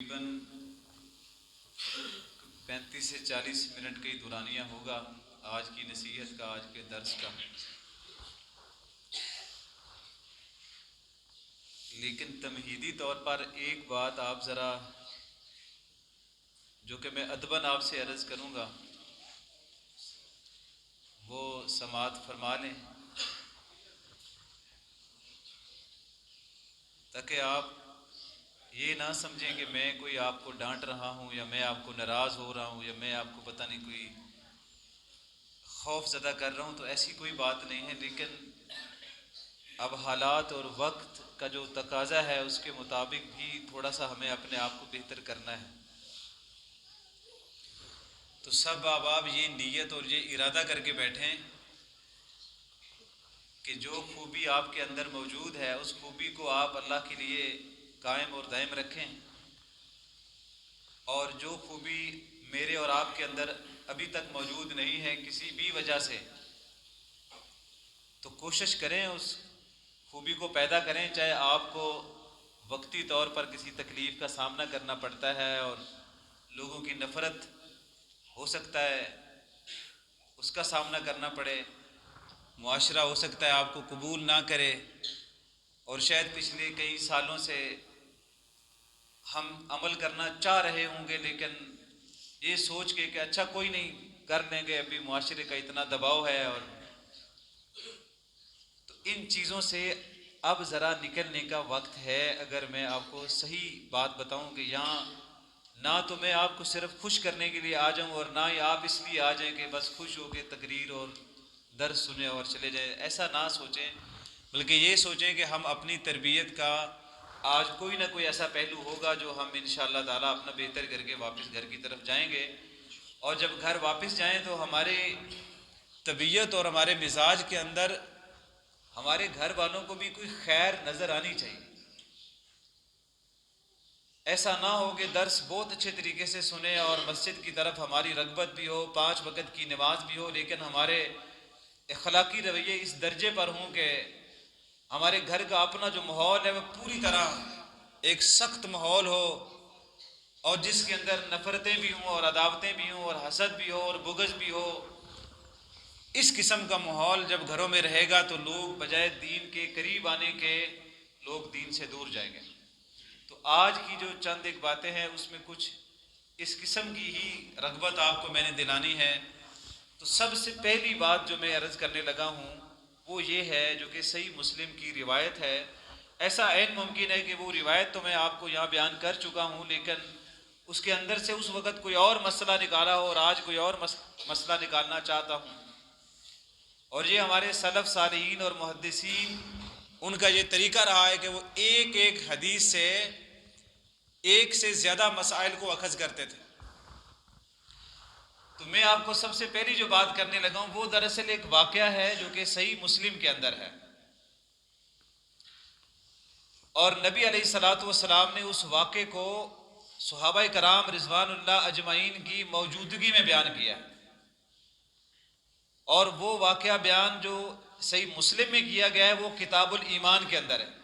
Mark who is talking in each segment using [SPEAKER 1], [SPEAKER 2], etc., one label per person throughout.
[SPEAKER 1] تقریباً 35 سے 40 منٹ کا ہی دورانیہ ہوگا آج کی نصیحت کا، آج کے درس کا، لیکن تمہیدی طور پر ایک بات آپ ذرا، جو کہ میں ادباً آپ سے عرض کروں گا، وہ سماعت فرما لیں تاکہ آپ یہ نہ سمجھیں کہ میں کوئی آپ کو ڈانٹ رہا ہوں یا میں آپ کو ناراض ہو رہا ہوں یا میں آپ کو پتہ نہیں کوئی خوف زدہ کر رہا ہوں، تو ایسی کوئی بات نہیں ہے، لیکن اب حالات اور وقت کا جو تقاضا ہے اس کے مطابق بھی تھوڑا سا ہمیں اپنے آپ کو بہتر کرنا ہے۔ تو سب آپ یہ نیت اور یہ ارادہ کر کے بیٹھیں کہ جو خوبی آپ کے اندر موجود ہے اس خوبی کو آپ اللہ کے لیے قائم اور دائم رکھیں، اور جو خوبی میرے اور آپ کے اندر ابھی تک موجود نہیں ہے کسی بھی وجہ سے، تو کوشش کریں اس خوبی کو پیدا کریں، چاہے آپ کو وقتی طور پر کسی تکلیف کا سامنا کرنا پڑتا ہے اور لوگوں کی نفرت ہو سکتا ہے اس کا سامنا کرنا پڑے، معاشرہ ہو سکتا ہے آپ کو قبول نہ کرے، اور شاید پچھلے کئی سالوں سے ہم عمل کرنا چاہ رہے ہوں گے لیکن یہ سوچ کے کہ اچھا کوئی نہیں کر لیں گے، ابھی معاشرے کا اتنا دباؤ ہے، اور تو ان چیزوں سے اب ذرا نکلنے کا وقت ہے۔ اگر میں آپ کو صحیح بات بتاؤں کہ یہاں نہ تو میں آپ کو صرف خوش کرنے کے لیے آ جاؤں اور نہ ہی آپ اس لیے آ جائیں کہ بس خوش ہو کے تقریر اور درس سنیں اور چلے جائیں، ایسا نہ سوچیں، بلکہ یہ سوچیں کہ ہم اپنی تربیت کا آج کوئی نہ کوئی ایسا پہلو ہوگا جو ہم انشاءاللہ تعالیٰ اپنا بہتر کر کے واپس گھر کی طرف جائیں گے، اور جب گھر واپس جائیں تو ہمارے طبیعت اور ہمارے مزاج کے اندر ہمارے گھر والوں کو بھی کوئی خیر نظر آنی چاہیے۔ ایسا نہ ہو کہ درس بہت اچھے طریقے سے سنیں اور مسجد کی طرف ہماری رغبت بھی ہو، 5 وقت کی نماز بھی ہو، لیکن ہمارے اخلاقی رویے اس درجے پر ہوں کہ ہمارے گھر کا اپنا جو ماحول ہے وہ پوری طرح ایک سخت ماحول ہو، اور جس کے اندر نفرتیں بھی ہوں اور عداوتیں بھی ہوں اور حسد بھی ہو اور بغض بھی ہو۔ اس قسم کا ماحول جب گھروں میں رہے گا تو لوگ بجائے دین کے قریب آنے کے لوگ دین سے دور جائیں گے۔ تو آج کی جو چند ایک باتیں ہیں اس میں کچھ اس قسم کی ہی رغبت آپ کو میں نے دلانی ہے۔ تو سب سے پہلی بات جو میں عرض کرنے لگا ہوں وہ یہ ہے، جو کہ صحیح مسلم کی روایت ہے، ایسا عین ممکن ہے کہ وہ روایت تو میں آپ کو یہاں بیان کر چکا ہوں، لیکن اس کے اندر سے اس وقت کوئی اور مسئلہ نکالا ہو اور آج کوئی اور مسئلہ نکالنا چاہتا ہوں۔ اور یہ ہمارے سلف صالحین اور محدثین ان کا یہ طریقہ رہا ہے کہ وہ ایک ایک حدیث سے ایک سے زیادہ مسائل کو اخذ کرتے تھے۔ تو میں آپ کو سب سے پہلی جو بات کرنے لگا ہوں وہ دراصل ایک واقعہ ہے جو کہ صحیح مسلم کے اندر ہے، اور نبی علیہ الصلوۃ والسلام نے اس واقعے کو صحابہ کرام رضوان اللہ اجمعین کی موجودگی میں بیان کیا ہے، اور وہ واقعہ بیان جو صحیح مسلم میں کیا گیا ہے وہ کتاب الایمان کے اندر ہے،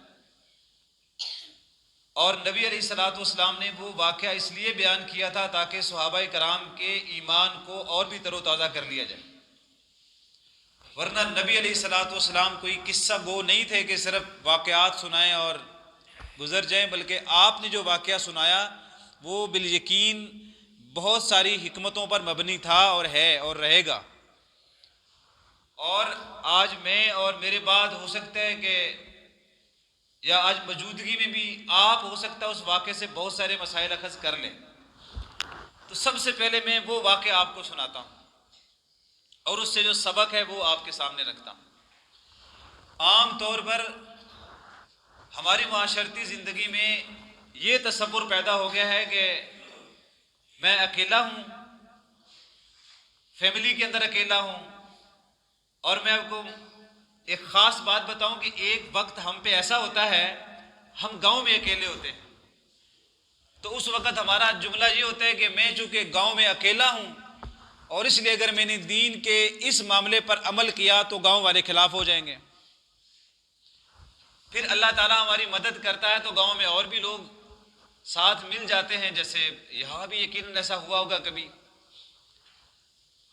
[SPEAKER 1] اور نبی علیہ الصلوۃ والسلام نے وہ واقعہ اس لیے بیان کیا تھا تاکہ صحابہ کرام کے ایمان کو اور بھی تر و تازہ کر لیا جائے، ورنہ نبی علیہ الصلوۃ والسلام کوئی قصہ گو نہیں تھے کہ صرف واقعات سنائیں اور گزر جائیں، بلکہ آپ نے جو واقعہ سنایا وہ بالیقین بہت ساری حکمتوں پر مبنی تھا اور ہے اور رہے گا، اور آج میں اور میرے بعد ہو سکتا ہے کہ یا آج موجودگی میں بھی آپ ہو سکتا ہے اس واقعے سے بہت سارے مسائل اخذ کر لیں۔ تو سب سے پہلے میں وہ واقعہ آپ کو سناتا ہوں اور اس سے جو سبق ہے وہ آپ کے سامنے رکھتا ہوں۔ عام طور پر ہماری معاشرتی زندگی میں یہ تصور پیدا ہو گیا ہے کہ میں اکیلا ہوں، فیملی کے اندر اکیلا ہوں، اور میں آپ کو ایک خاص بات بتاؤں کہ ایک وقت ہم پہ ایسا ہوتا ہے ہم گاؤں میں اکیلے ہوتے ہیں، تو اس وقت ہمارا جملہ یہ ہوتا ہے کہ میں چونکہ گاؤں میں اکیلا ہوں اور اس لیے اگر میں نے دین کے اس معاملے پر عمل کیا تو گاؤں والے خلاف ہو جائیں گے، پھر اللہ تعالیٰ ہماری مدد کرتا ہے تو گاؤں میں اور بھی لوگ ساتھ مل جاتے ہیں، جیسے یہاں بھی یقیناً ایسا ہوا ہوگا کبھی،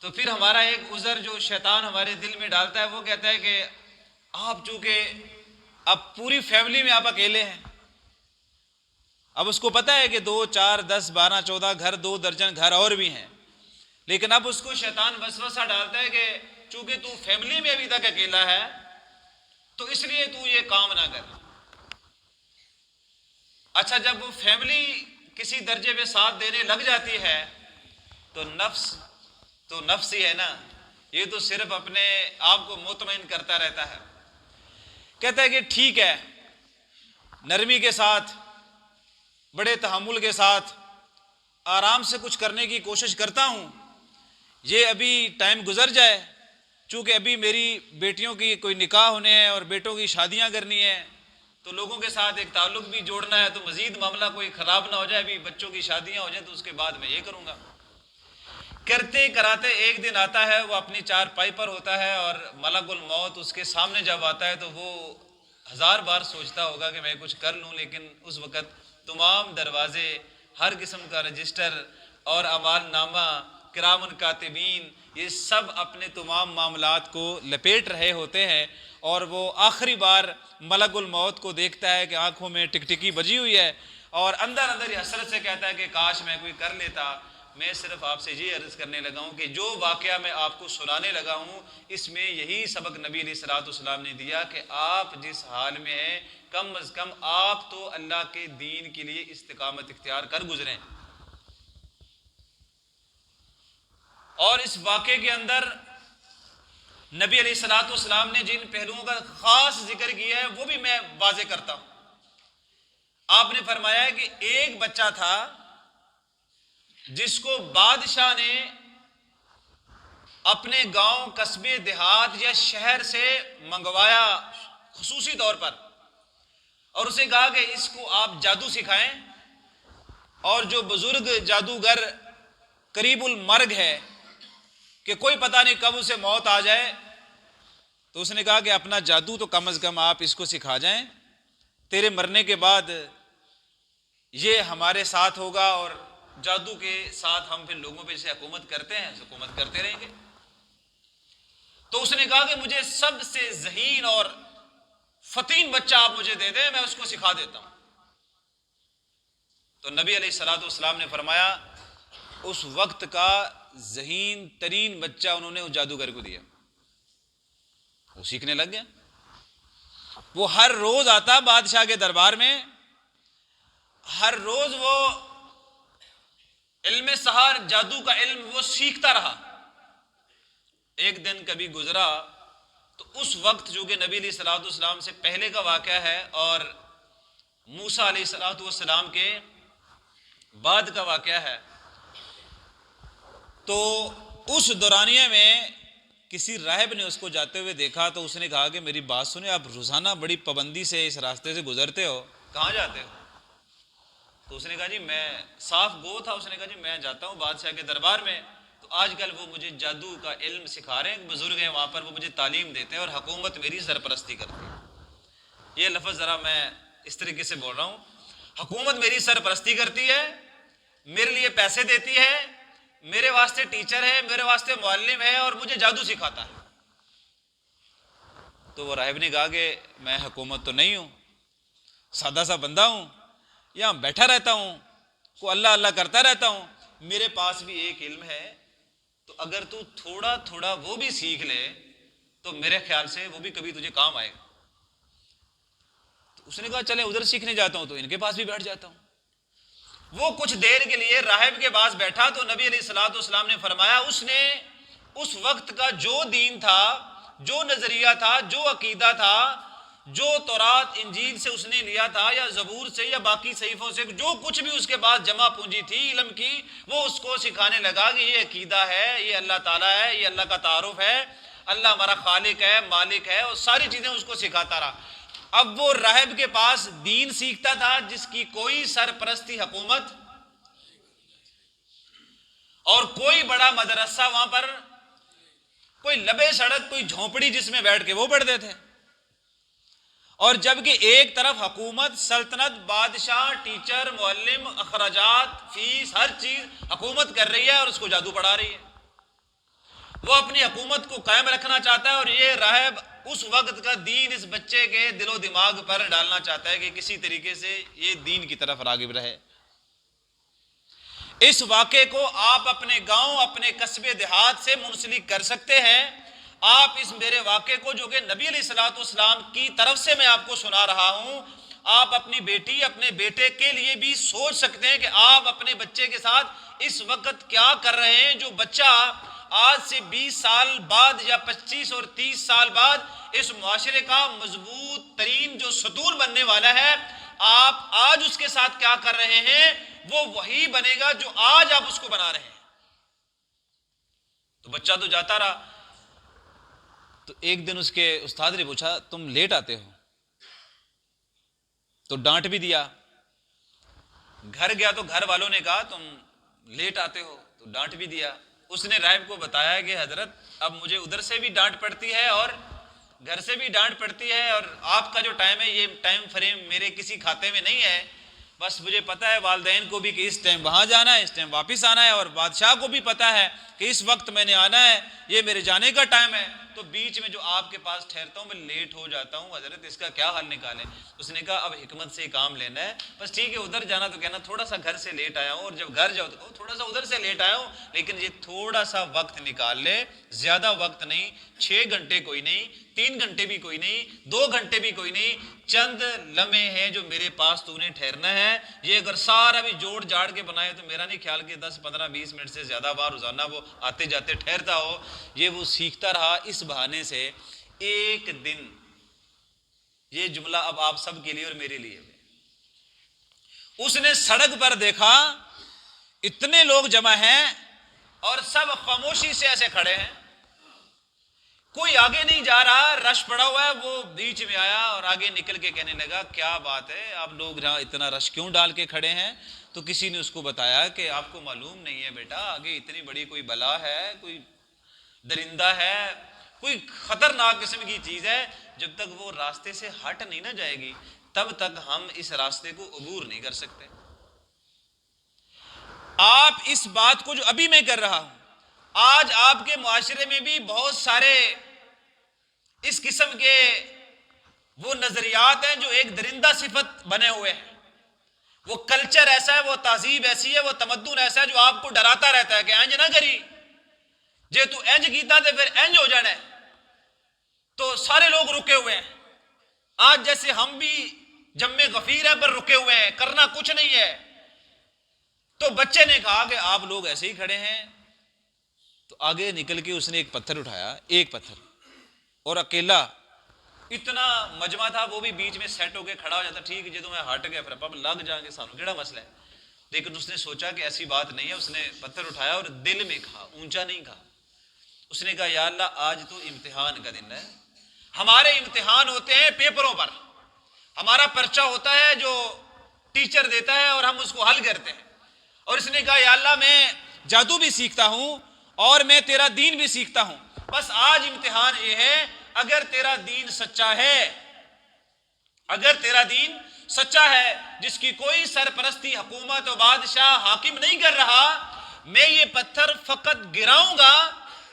[SPEAKER 1] تو پھر ہمارا ایک عذر جو شیطان ہمارے دل میں ڈالتا ہے وہ کہتا ہے کہ آپ چونکہ اب پوری فیملی میں آپ اکیلے ہیں، اب اس کو پتہ ہے کہ 2 4 10 12 14 گھر، 2 درجن گھر اور بھی ہیں، لیکن اب اس کو شیطان وسوسہ ڈالتا ہے کہ چونکہ تو فیملی میں ابھی تک اکیلا ہے تو اس لیے تو یہ کام نہ کر۔ اچھا، جب وہ فیملی کسی درجے میں ساتھ دینے لگ جاتی ہے تو نفس ہی ہے نا، یہ تو صرف اپنے آپ کو مطمئن کرتا رہتا ہے، کہتا ہے کہ ٹھیک ہے، نرمی کے ساتھ، بڑے تحمل کے ساتھ آرام سے کچھ کرنے کی کوشش کرتا ہوں، یہ ابھی ٹائم گزر جائے، چونکہ ابھی میری بیٹیوں کی کوئی نکاح ہونے ہیں اور بیٹوں کی شادیاں کرنی ہیں، تو لوگوں کے ساتھ ایک تعلق بھی جوڑنا ہے، تو مزید معاملہ کوئی خراب نہ ہو جائے، ابھی بچوں کی شادیاں ہو جائیں تو اس کے بعد میں یہ کروں گا۔ کرتے کراتے ایک دن آتا ہے، وہ اپنی چارپائی پر ہوتا ہے اور ملک الموت اس کے سامنے جب آتا ہے تو وہ 1000 بار سوچتا ہوگا کہ میں کچھ کر لوں، لیکن اس وقت تمام دروازے، ہر قسم کا رجسٹر اور اعمال نامہ، کرام کاتبین، یہ سب اپنے تمام معاملات کو لپیٹ رہے ہوتے ہیں، اور وہ آخری بار ملک الموت کو دیکھتا ہے کہ آنکھوں میں ٹکٹکی بجی ہوئی ہے، اور اندر اندر حسرت سے کہتا ہے کہ کاش میں کوئی کر لیتا۔ میں صرف آپ سے یہ عرض کرنے لگا ہوں کہ جو واقعہ میں آپ کو سنانے لگا ہوں اس میں یہی سبق نبی علیہ الصلوۃ والسلام نے دیا کہ آپ جس حال میں ہیں کم از کم آپ تو اللہ کے دین کے لیے استقامت اختیار کر گزریں۔ اور اس واقعے کے اندر نبی علیہ الصلوۃ والسلام نے جن پہلوؤں کا خاص ذکر کیا ہے وہ بھی میں واضح کرتا ہوں۔ آپ نے فرمایا ہے کہ ایک بچہ تھا جس کو بادشاہ نے اپنے گاؤں، قصبے، دیہات یا شہر سے منگوایا خصوصی طور پر، اور اسے کہا کہ اس کو آپ جادو سکھائیں، اور جو بزرگ جادوگر قریب المرگ ہے کہ کوئی پتہ نہیں کب اسے موت آ جائے، تو اس نے کہا کہ اپنا جادو تو کم از کم آپ اس کو سکھا جائیں، تیرے مرنے کے بعد یہ ہمارے ساتھ ہوگا، اور جادو کے ساتھ ہم پھر لوگوں پہ جیسے حکومت کرتے ہیں حکومت کرتے رہیں گے۔ تو اس نے کہا کہ مجھے سب سے ذہین اور فتین بچہ آپ مجھے دے دیں، میں اس کو سکھا دیتا ہوں۔ تو نبی علیہ الصلوۃ والسلام نے فرمایا اس وقت کا ذہین ترین بچہ انہوں نے اس جادوگر کو دیا، وہ سیکھنے لگ گیا۔ وہ ہر روز آتا بادشاہ کے دربار میں، ہر روز وہ علم سحر، جادو کا علم وہ سیکھتا رہا۔ ایک دن کبھی گزرا تو اس وقت جو کہ نبی علیہ الصلوۃ والسلام سے پہلے کا واقعہ ہے اور موسیٰ علیہ الصلوۃ والسلام کے بعد کا واقعہ ہے، تو اس دورانیہ میں کسی راہب نے اس کو جاتے ہوئے دیکھا، تو اس نے کہا کہ میری بات سنیں، آپ روزانہ بڑی پابندی سے اس راستے سے گزرتے ہو، کہاں جاتے ہو؟ تو اس نے کہا جی میں صاف گو تھا، اس نے کہا جی میں جاتا ہوں بادشاہ کے دربار میں، تو آج کل وہ مجھے جادو کا علم سکھا رہے ہیں، بزرگ ہیں وہاں پر، وہ مجھے تعلیم دیتے ہیں اور حکومت میری سرپرستی کرتی ہے۔ یہ لفظ ذرا میں اس طریقے سے بول رہا ہوں، حکومت میری سرپرستی کرتی ہے، میرے لیے پیسے دیتی ہے، میرے واسطے ٹیچر ہے، میرے واسطے معلم ہے، اور مجھے جادو سکھاتا ہے۔ تو وہ راہب نے کہا کہ میں حکومت تو نہیں ہوں، سادہ سا بندہ ہوں، یہاں بیٹھا رہتا ہوں، کو اللہ اللہ کرتا رہتا ہوں، میرے پاس بھی ایک علم ہے، تو اگر تو تھوڑا تھوڑا وہ بھی سیکھ لے تو میرے خیال سے وہ بھی کبھی تجھے کام آئے گا۔ تو اس نے کہا چلے ادھر سیکھنے جاتا ہوں، تو ان کے پاس بھی بیٹھ جاتا ہوں۔ وہ کچھ دیر کے لیے راہب کے پاس بیٹھا تو نبی علیہ الصلوۃ والسلام نے فرمایا اس نے اس وقت کا جو دین تھا، جو نظریہ تھا، جو عقیدہ تھا، جو تورات انجیل سے اس نے لیا تھا یا زبور سے یا باقی صحیفوں سے جو کچھ بھی اس کے پاس جمع پونجی تھی علم کی، وہ اس کو سکھانے لگا کہ یہ عقیدہ ہے، یہ اللہ تعالیٰ ہے، یہ اللہ کا تعارف ہے، اللہ ہمارا خالق ہے، مالک ہے، اور ساری چیزیں اس کو سکھاتا رہا۔ اب وہ راہب کے پاس دین سیکھتا تھا جس کی کوئی سرپرستی حکومت اور کوئی بڑا مدرسہ وہاں پر، کوئی لبے سڑک، کوئی جھونپڑی جس میں بیٹھ کے وہ پڑھتے تھے، اور جبکہ ایک طرف حکومت، سلطنت، بادشاہ، ٹیچر، معلم، اخراجات، فیس، ہر چیز حکومت کر رہی ہے اور اس کو جادو پڑھا رہی ہے. وہ اپنی حکومت کو قائم رکھنا چاہتا ہے اور یہ راہب اس وقت کا دین اس بچے کے دل و دماغ پر ڈالنا چاہتا ہے کہ کسی طریقے سے یہ دین کی طرف راغب رہے. اس واقعے کو آپ اپنے گاؤں، اپنے قصبے دیہات سے منسلک کر سکتے ہیں. آپ اس میرے واقعے کو جو کہ نبی علیہ الصلوۃ والسلام کی طرف سے میں آپ کو سنا رہا ہوں، آپ اپنی بیٹی، اپنے بیٹے کے لیے بھی سوچ سکتے ہیں کہ آپ اپنے بچے کے ساتھ اس وقت کیا کر رہے ہیں. جو بچہ آج سے 20 سال بعد یا 25 اور 30 سال بعد اس معاشرے کا مضبوط ترین جو ستون بننے والا ہے، آپ آج اس کے ساتھ کیا کر رہے ہیں وہ وہی بنے گا جو آج آپ اس کو بنا رہے ہیں. تو بچہ تو جاتا رہا. تو ایک دن اس کے استاد نے پوچھا تم لیٹ آتے ہو؟ تو ڈانٹ بھی دیا. گھر گیا تو گھر والوں نے کہا تم لیٹ آتے ہو، تو ڈانٹ بھی دیا. اس نے راہب کو بتایا کہ حضرت اب مجھے ادھر سے بھی ڈانٹ پڑتی ہے اور گھر سے بھی ڈانٹ پڑتی ہے، اور آپ کا جو ٹائم ہے یہ ٹائم فریم میرے کسی کھاتے میں نہیں ہے. بس مجھے پتہ ہے والدین کو بھی کہ اس ٹائم وہاں جانا ہے، اس ٹائم واپس آنا ہے، اور بادشاہ کو بھی پتہ ہے کہ اس وقت میں نے آنا ہے، یہ میرے جانے کا ٹائم ہے. تو بیچ میں جو آپ کے پاس ٹھہرتا ہوں میں لیٹ ہو جاتا ہوں، حضرت اس کا کیا حل نکالیں؟ اس نے کہا اب حکمت سے کام لینا ہے. بس ٹھیک ہے ادھر جانا تو کہنا تھوڑا سا گھر سے لیٹ آیا ہوں، اور جب گھر جاؤ تو کہو تھوڑا سا ادھر سے لیٹ آیا ہوں، لیکن یہ تھوڑا سا وقت نکال لے، زیادہ وقت نہیں. 6 گھنٹے کوئی نہیں، 3 گھنٹے بھی کوئی نہیں، 2 گھنٹے بھی کوئی نہیں، چند لمحے ہیں جو میرے پاس تو نے ٹھہرنا ہے. یہ اگر سارا بھی جوڑ جاڑ کے بنائے تو میرا نہیں خیال کہ 10 15 20 منٹ سے زیادہ بار روزانہ وہ آتے جاتے ٹھہرتا ہو. یہ وہ سیکھتا رہا. اس بہانے سے ایک دن، یہ جملہ اب آپ سب کے لیے اور میرے لیے، اس نے سڑک پر دیکھا اتنے لوگ جمع ہیں اور سب خاموشی سے ایسے کھڑے ہیں، کوئی آگے نہیں جا رہا، رش پڑا ہوا ہے. وہ بیچ میں آیا اور آگے نکل کے کہنے لگا کیا بات ہے آپ لوگ یہاں اتنا رش کیوں ڈال کے کھڑے ہیں؟ تو کسی نے اس کو بتایا کہ آپ کو معلوم نہیں ہے بیٹا، آگے اتنی بڑی کوئی بلا ہے، کوئی درندہ ہے، کوئی خطرناک قسم کی چیز ہے. جب تک وہ راستے سے ہٹ نہیں نہ جائے گی تب تک ہم اس راستے کو عبور نہیں کر سکتے. آپ اس بات کو جو ابھی میں کر رہا ہوں، آج آپ کے معاشرے میں بھی بہت سارے اس قسم کے وہ نظریات ہیں جو ایک درندہ صفت بنے ہوئے ہیں. وہ کلچر ایسا ہے، وہ تہذیب ایسی ہے، وہ تمدن ایسا ہے جو آپ کو ڈراتا رہتا ہے کہ انج نہ کری، جے تو انج کیتا تے پھر انج ہو جانا ہے. تو سارے لوگ رکے ہوئے ہیں. آج جیسے ہم بھی جم غفیر ہیں پر رکے ہوئے ہیں، کرنا کچھ نہیں ہے. تو بچے نے کہا کہ آپ لوگ ایسے ہی کھڑے ہیں. تو آگے نکل کے اس نے ایک پتھر اٹھایا، ایک پتھر، اور اکیلا، اتنا مجمع تھا وہ بھی بیچ میں سیٹ ہو کے کھڑا ہو جاتا، ٹھیک ہے جدوں میں ہٹ گیا پھر اب لگ جائیں گے سانو کیڑا مسئلہ ہے. لیکن اس نے سوچا کہ ایسی بات نہیں ہے. اس نے پتھر اٹھایا اور دل میں کہا، اونچا نہیں کہا. اس نے کہا یا اللہ آج تو امتحان کا دن ہے. ہمارے امتحان ہوتے ہیں پیپروں پر، ہمارا پرچہ ہوتا ہے جو ٹیچر دیتا ہے اور ہم اس کو حل کرتے ہیں. اور اس نے کہا یا اللہ میں جادو بھی سیکھتا ہوں اور میں تیرا دین بھی سیکھتا ہوں، بس آج امتحان یہ ہے اگر تیرا دین سچا ہے، اگر تیرا دین سچا ہے جس کی کوئی سرپرستی حکومت و بادشاہ حاکم نہیں کر رہا، میں یہ پتھر فقط گراؤں گا،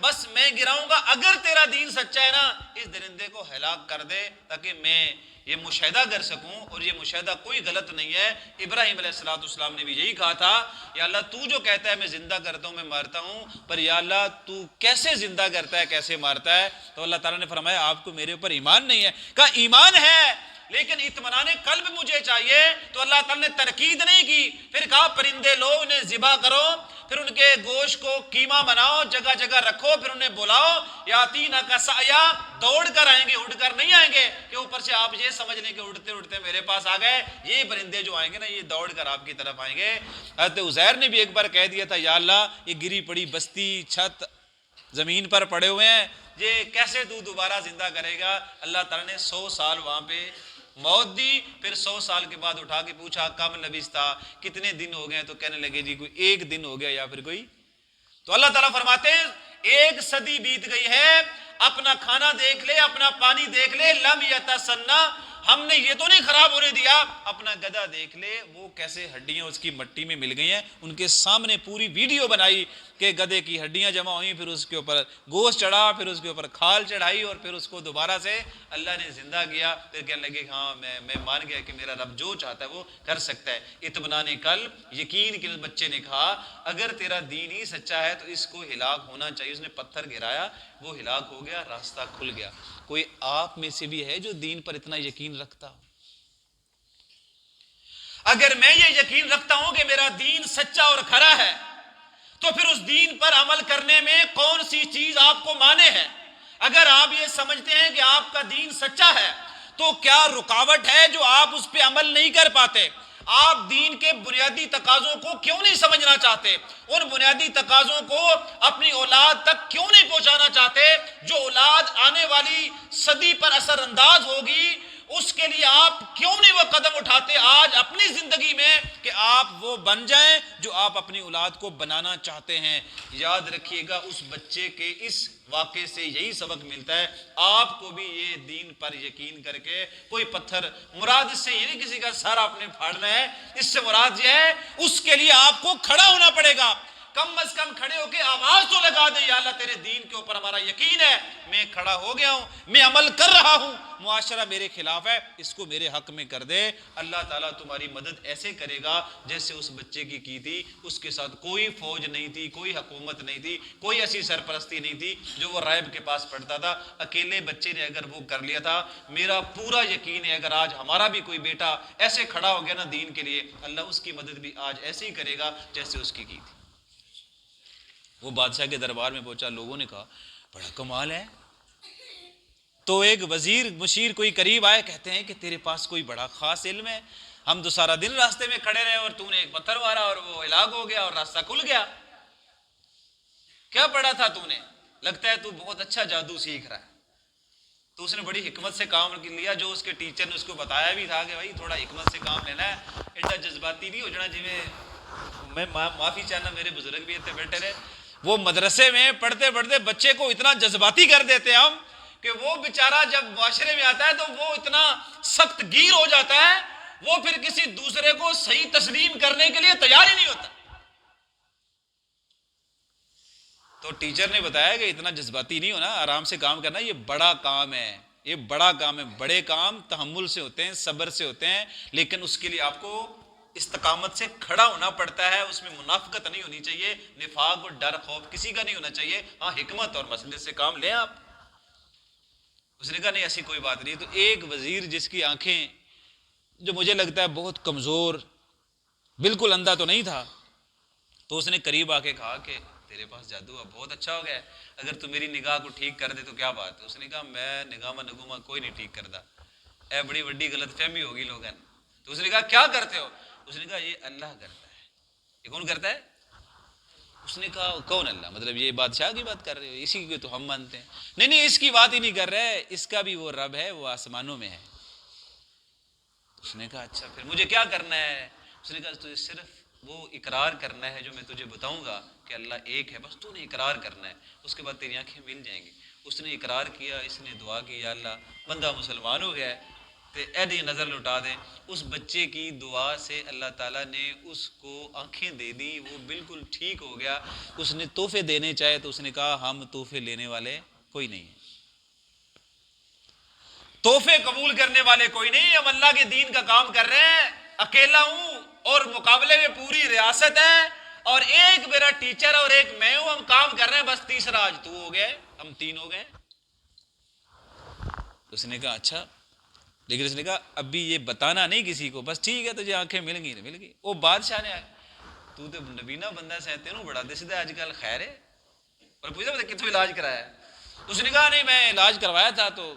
[SPEAKER 1] بس میں گراؤں گا. اگر تیرا دین سچا ہے نا اس درندے کو ہلاک کر دے تاکہ میں یہ مشاہدہ کر سکوں. اور یہ مشاہدہ کوئی غلط نہیں ہے. ابراہیم علیہ السلام نے بھی یہی کہا تھا، یا اللہ تو جو کہتا ہے میں زندہ کرتا ہوں میں مارتا ہوں، پر یا اللہ تو کیسے زندہ کرتا ہے کیسے مارتا ہے؟ تو اللہ تعالیٰ نے فرمایا آپ کو میرے اوپر ایمان نہیں ہے. کہا ایمان ہے لیکن اطمینان قلب مجھے چاہیے. تو اللہ تعالیٰ نے تنقید نہیں کی. پھر کہا پرندے لو انہیں ذبح کرو، پھر ان کے گوشت کو قیمہ بناؤ، جگہ جگہ رکھو، پھر انہیں بلاؤ، یاتینا کا سعیا، دوڑ کر آئیں گے، اڑ کر نہیں آئیں گے کہ اوپر سے آپ یہ سمجھ لیں کہ اڑتے اڑتے میرے پاس آ گئے. یہ پرندے جو آئیں گے نا یہ دوڑ کر آپ کی طرف آئیں گے. حضرت عزیر نے بھی ایک بار کہہ دیا تھا یا اللہ یہ گری پڑی بستی، چھت زمین پر پڑے ہوئے ہیں، یہ کیسے تو دوبارہ زندہ کرے گا؟ اللہ تعالیٰ نے 100 سال وہاں پہ موت دی. پھر 100 سال کے بعد اٹھا کے پوچھا کب لبثتا، کتنے دن ہو گئے؟ تو کہنے لگے جی کوئی 1 دن ہو گیا یا پھر کوئی. تو اللہ تعالیٰ فرماتے ہیں 1 صدی بیت گئی ہے، اپنا کھانا دیکھ لے، اپنا پانی دیکھ لے، لم یتسنہ، ہم نے یہ تو نہیں خراب ہونے دیا. اپنا گدھا دیکھ لے وہ کیسے ہڈیاں اس کی مٹی میں مل گئی ہیں. ان کے سامنے پوری ویڈیو بنائی کہ گدھے کی ہڈیاں جمع ہوئیں, پھر اس کے اوپر گوشت چڑھا, پھر اس کے اوپر کھال چڑھائی, اور پھر اس کو دوبارہ سے اللہ نے زندہ کیا. پھر کہنے لگے ہاں میں مان گیا کہ میرا رب جو چاہتا ہے وہ کر سکتا ہے. اطمینان قلب, یقین کے بچے نے کہا اگر تیرا دین ہی سچا ہے تو اس کو ہلاک ہونا چاہیے. اس نے پتھر گرایا, وہ ہلاک ہو گیا, راستہ کھل گیا. کوئی آپ میں سے بھی ہے جو دین پر اتنا یقین رکھتا ہو؟ اگر میں یہ یقین رکھتا ہوں کہ میرا دین سچا اور کھرا ہے تو پھر اس دین پر عمل کرنے میں کون سی چیز آپ کو مانے ہے؟ اگر آپ یہ سمجھتے ہیں کہ آپ کا دین سچا ہے تو کیا رکاوٹ ہے جو آپ اس پہ عمل نہیں کر پاتے؟ آپ دین کے بنیادی تقاضوں کو کیوں نہیں سمجھنا چاہتے؟ ان بنیادی تقاضوں کو اپنی اولاد تک کیوں نہیں پہنچانا چاہتے جو اولاد آنے والی صدی پر اثر انداز ہوگی؟ اس کے لیے آپ کیوں نہیں وہ قدم اٹھاتے آج اپنی زندگی میں کہ آپ وہ بن جائیں جو آپ اپنی اولاد کو بنانا چاہتے ہیں؟ یاد رکھیے گا اس بچے کے اس واقعے سے یہی سبق ملتا ہے. آپ کو بھی یہ دین پر یقین کر کے کوئی پتھر, مراد اس سے یہ نہیں کسی کا سر آپ نے پھاڑنا ہے, اس سے مراد یہ ہے اس کے لیے آپ کو کھڑا ہونا پڑے گا. کم از کم کھڑے ہو کے آواز تو لگا دے, یا اللہ تیرے دین کے اوپر ہمارا یقین ہے, میں کھڑا ہو گیا ہوں, میں عمل کر رہا ہوں, معاشرہ میرے خلاف ہے, اس کو میرے حق میں کر دے. اللہ تعالیٰ تمہاری مدد ایسے کرے گا جیسے اس بچے کی تھی. اس کے ساتھ کوئی فوج نہیں تھی, کوئی حکومت نہیں تھی, کوئی ایسی سرپرستی نہیں تھی جو وہ رائب کے پاس پڑھتا تھا. اکیلے بچے نے اگر وہ کر لیا تھا, میرا پورا یقین ہے اگر آج ہمارا بھی کوئی بیٹا ایسے کھڑا ہو گیا نا دین کے لیے, اللہ اس کی مدد بھی آج ایسے ہی کرے گا جیسے اس کی تھی. وہ بادشاہ کے دربار میں پہنچا, لوگوں نے کہا بڑا کمال ہے. تو ایک وزیر مشیر کوئی قریب آئے, کہتے ہیں کہ تیرے پاس کوئی بڑا خاص علم ہے, ہم تو سارا دن راستے میں کھڑے رہے اور تو نے ایک پتھر مارا اور وہ ہلاک ہو گیا اور راستہ کھل گیا. کیا پڑھا تھا تو نے؟ لگتا ہے تو بہت اچھا جادو سیکھ رہا ہے. تو اس نے بڑی حکمت سے کام لیا, جو اس کے ٹیچر نے اس کو بتایا بھی تھا کہ بھائی تھوڑا حکمت سے کام لینا ہے, ایڈا جذباتی نہیں ہو جانا. جی میں معافی چاہنا, میرے بزرگ بھی اتنے بیٹھے رہے, وہ مدرسے میں پڑھتے پڑھتے بچے کو اتنا جذباتی کر دیتے ہم کہ وہ بیچارہ جب معاشرے میں آتا ہے تو وہ اتنا سخت گیر ہو جاتا ہے, وہ پھر کسی دوسرے کو صحیح تسلیم کرنے کے لیے تیار ہی نہیں ہوتا. تو ٹیچر نے بتایا کہ اتنا جذباتی نہیں ہونا, آرام سے کام کرنا, یہ بڑا کام ہے, یہ بڑا کام ہے. بڑے کام تحمل سے ہوتے ہیں, صبر سے ہوتے ہیں, لیکن اس کے لیے آپ کو استقامت سے کھڑا ہونا پڑتا ہے. اس میں منافقت نہیں ہونی چاہیے, نفاق اور ڈر خوف کسی کا نہیں ہونا چاہیے. ہاں حکمت اور مسئلے سے کام لیں آپ. اس نے کہا نہیں ایسی کوئی بات نہیں. تو ایک وزیر جس کی آنکھیں جو مجھے لگتا ہے بہت کمزور, بالکل اندھا تو نہیں تھا, تو اس نے قریب آ کے کہا کہ تیرے پاس جادو ہے, بہت اچھا ہو گیا ہے, اگر تو میری نگاہ کو ٹھیک کر دے تو کیا بات ہے. اس نے کہا میں نگاہ نگوما کوئی نہیں ٹھیک کرتا, اے بڑی بڑی غلط فہمی ہوگی لوگوں. تو اس نے کہا کیا کرتے ہو؟ اس نے کہا یہ اللہ کرتا ہے. یہ کون کرتا ہے؟ اس نے کہا کون اللہ؟ مطلب یہ بادشاہ کی بات کر رہے ہو؟ اسی کی تو ہم مانتے ہیں. نہیں اس کی بات ہی نہیں کر رہے, اس کا بھی وہ رب ہے, وہ آسمانوں میں ہے. اس نے کہا اچھا پھر مجھے کیا کرنا ہے؟ اس نے کہا تجھے صرف وہ اقرار کرنا ہے جو میں تجھے بتاؤں گا کہ اللہ ایک ہے, بس تو نے اقرار کرنا ہے, اس کے بعد تیری آنکھیں مل جائیں گی. اس نے اقرار کیا, اس نے دعا کی, یا اللہ بندہ مسلمان ہو گیا ہے تو ایدی نظر لٹا دیں. اس بچے کی دعا سے اللہ تعالیٰ نے اس کو آنکھیں دے دی, وہ بالکل ٹھیک ہو گیا. اس نے تحفے دینے چاہے تو اس نے کہا ہم تحفے لینے والے کوئی نہیں ہیں, تحفے قبول کرنے والے کوئی نہیں, ہم اللہ کے دین کا کام کر رہے ہیں. اکیلا ہوں اور مقابلے میں پوری ریاست ہے, اور ایک میرا ٹیچر اور ایک میں ہوں, ہم کام کر رہے ہیں, بس تیسرا آج تو ہو گئے, ہم تین ہو گئے. اس نے کہا اچھا, لیکن اس نے کہا ابھی یہ بتانا نہیں کسی کو, بس ٹھیک ہے تجھے آنکھیں مل گئی. مل گئی. وہ بادشاہ نے تو نبینا بندہ سے تینوں بڑا دستا ہے آج کل, خیر ہے, اور پوچھا کتوں علاج کرایا ہے؟ اس نے کہا نہیں میں علاج کروایا تھا تو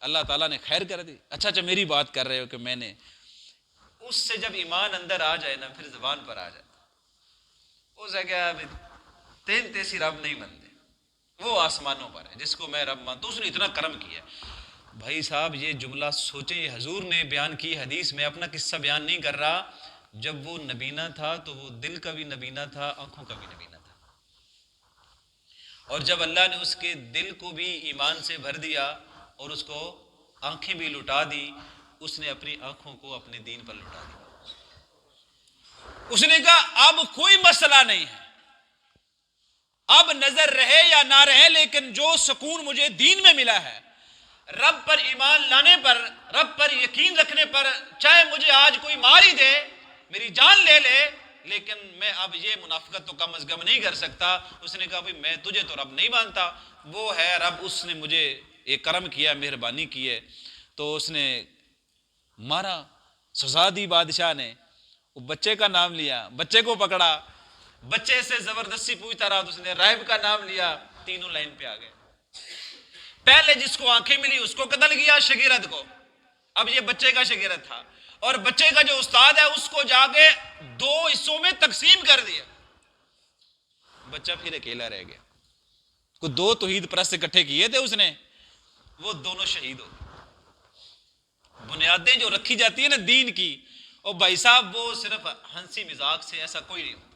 [SPEAKER 1] اللہ تعالیٰ نے خیر کر دی. اچھا میری بات کر رہے ہو کہ میں نے, اس سے جب ایمان اندر آ جائے نا پھر زبان پر آ جاتا. اس نے کہا تین تیسی رب نہیں بنتے, وہ آسمانوں پر ہے جس کو میں رب مانتا ہوں, اس نے اتنا کرم کیا. بھائی صاحب یہ جملہ سوچیں, یہ حضور نے بیان کی حدیث میں, اپنا قصہ بیان نہیں کر رہا. جب وہ نبینا تھا تو وہ دل کا بھی نبینا تھا, آنکھوں کا بھی نبینا تھا, اور جب اللہ نے اس کے دل کو بھی ایمان سے بھر دیا اور اس کو آنکھیں بھی لٹا دی, اس نے اپنی آنکھوں کو اپنے دین پر لٹا دیا. اس نے کہا اب کوئی مسئلہ نہیں ہے, اب نظر رہے یا نہ رہے, لیکن جو سکون مجھے دین میں ملا ہے, رب پر ایمان لانے پر, رب پر یقین رکھنے پر, چاہے مجھے آج کوئی مار ہی دے, میری جان لے لے, لیکن میں اب یہ منافقت تو کم از کم نہیں کر سکتا. اس نے کہا میں تجھے تو رب نہیں مانتا, وہ ہے رب, اس نے مجھے ایک کرم کیا, مہربانی کی ہے. تو اس نے مارا, سزا دی بادشاہ نے. وہ بچے کا نام لیا, بچے کو پکڑا, بچے سے زبردستی پوچھتا رہا, تو اس نے راہب کا نام لیا. تینوں لائن پہ آ گئے. پہلے جس کو آنکھیں ملی اس کو قتل کیا, شاگرد کو. اب یہ بچے کا شاگرد تھا, اور بچے کا جو استاد ہے اس کو جا کے 2 حصوں میں تقسیم کر دیا. بچہ پھر اکیلا رہ گیا. کو 2 توحید پرست اکٹھے کیے تھے اس نے, وہ دونوں شہید ہو گئے. بنیادیں جو رکھی جاتی ہیں نا دین کی, اور بھائی صاحب وہ صرف ہنسی مزاق سے ایسا کوئی نہیں ہوتا.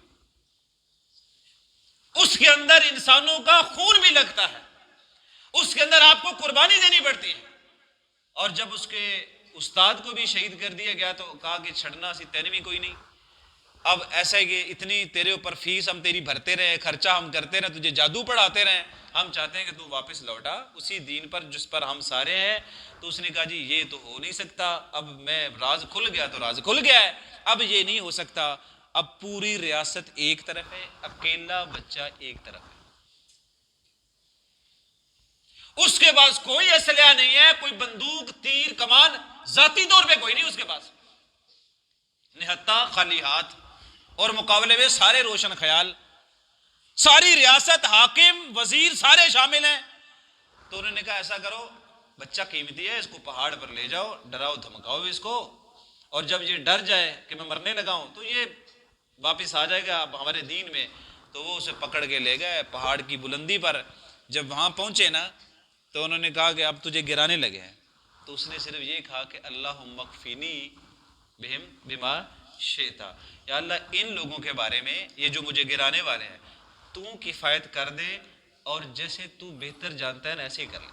[SPEAKER 1] اس کے اندر انسانوں کا خون بھی لگتا ہے, اس کے اندر آپ کو قربانی دینی پڑتی ہے. اور جب اس کے استاد کو بھی شہید کر دیا گیا تو کہا کہ چھڑنا سی تینے بھی کوئی نہیں. اب ایسا ہے کہ اتنی تیرے اوپر فیس ہم تیری بھرتے رہے, خرچہ ہم کرتے رہے, تجھے جادو پڑھاتے رہے, ہم چاہتے ہیں کہ تو واپس لوٹا اسی دین پر جس پر ہم سارے ہیں. تو اس نے کہا جی یہ تو ہو نہیں سکتا, اب میں راز کھل گیا تو راز کھل گیا ہے, اب یہ نہیں ہو سکتا. اب پوری ریاست ایک طرف ہے, اکیلا بچہ ایک طرف ہے. اس کے پاس کوئی اسلحہ نہیں ہے, کوئی بندوق, تیر, کمان ذاتی طور پہ کوئی نہیں اس کے پاس, نہتا خالی ہاتھ, اور مقابلے میں سارے روشن خیال, ساری ریاست, حاکم, وزیر سارے شامل ہیں. تو انہوں نے کہا ایسا کرو, بچہ قیمتی ہے, اس کو پہاڑ پر لے جاؤ, ڈراؤ دھمکاؤ اس کو, اور جب یہ ڈر جائے کہ میں مرنے لگا ہوں تو یہ واپس آ جائے گا اب ہمارے دین میں. تو وہ اسے پکڑ کے لے گئے پہاڑ کی بلندی پر. جب وہاں پہنچے نا تو انہوں نے کہا کہ اب تجھے گرانے لگے ہیں. تو اس نے صرف یہ کہا کہ اللہم اکفینی بہم بما شئتا, یا اللہ ان لوگوں کے بارے میں, یہ جو مجھے گرانے والے ہیں, تو کفایت کر دے, اور جیسے تو بہتر جانتا ہے نا ایسے ہی کر لے.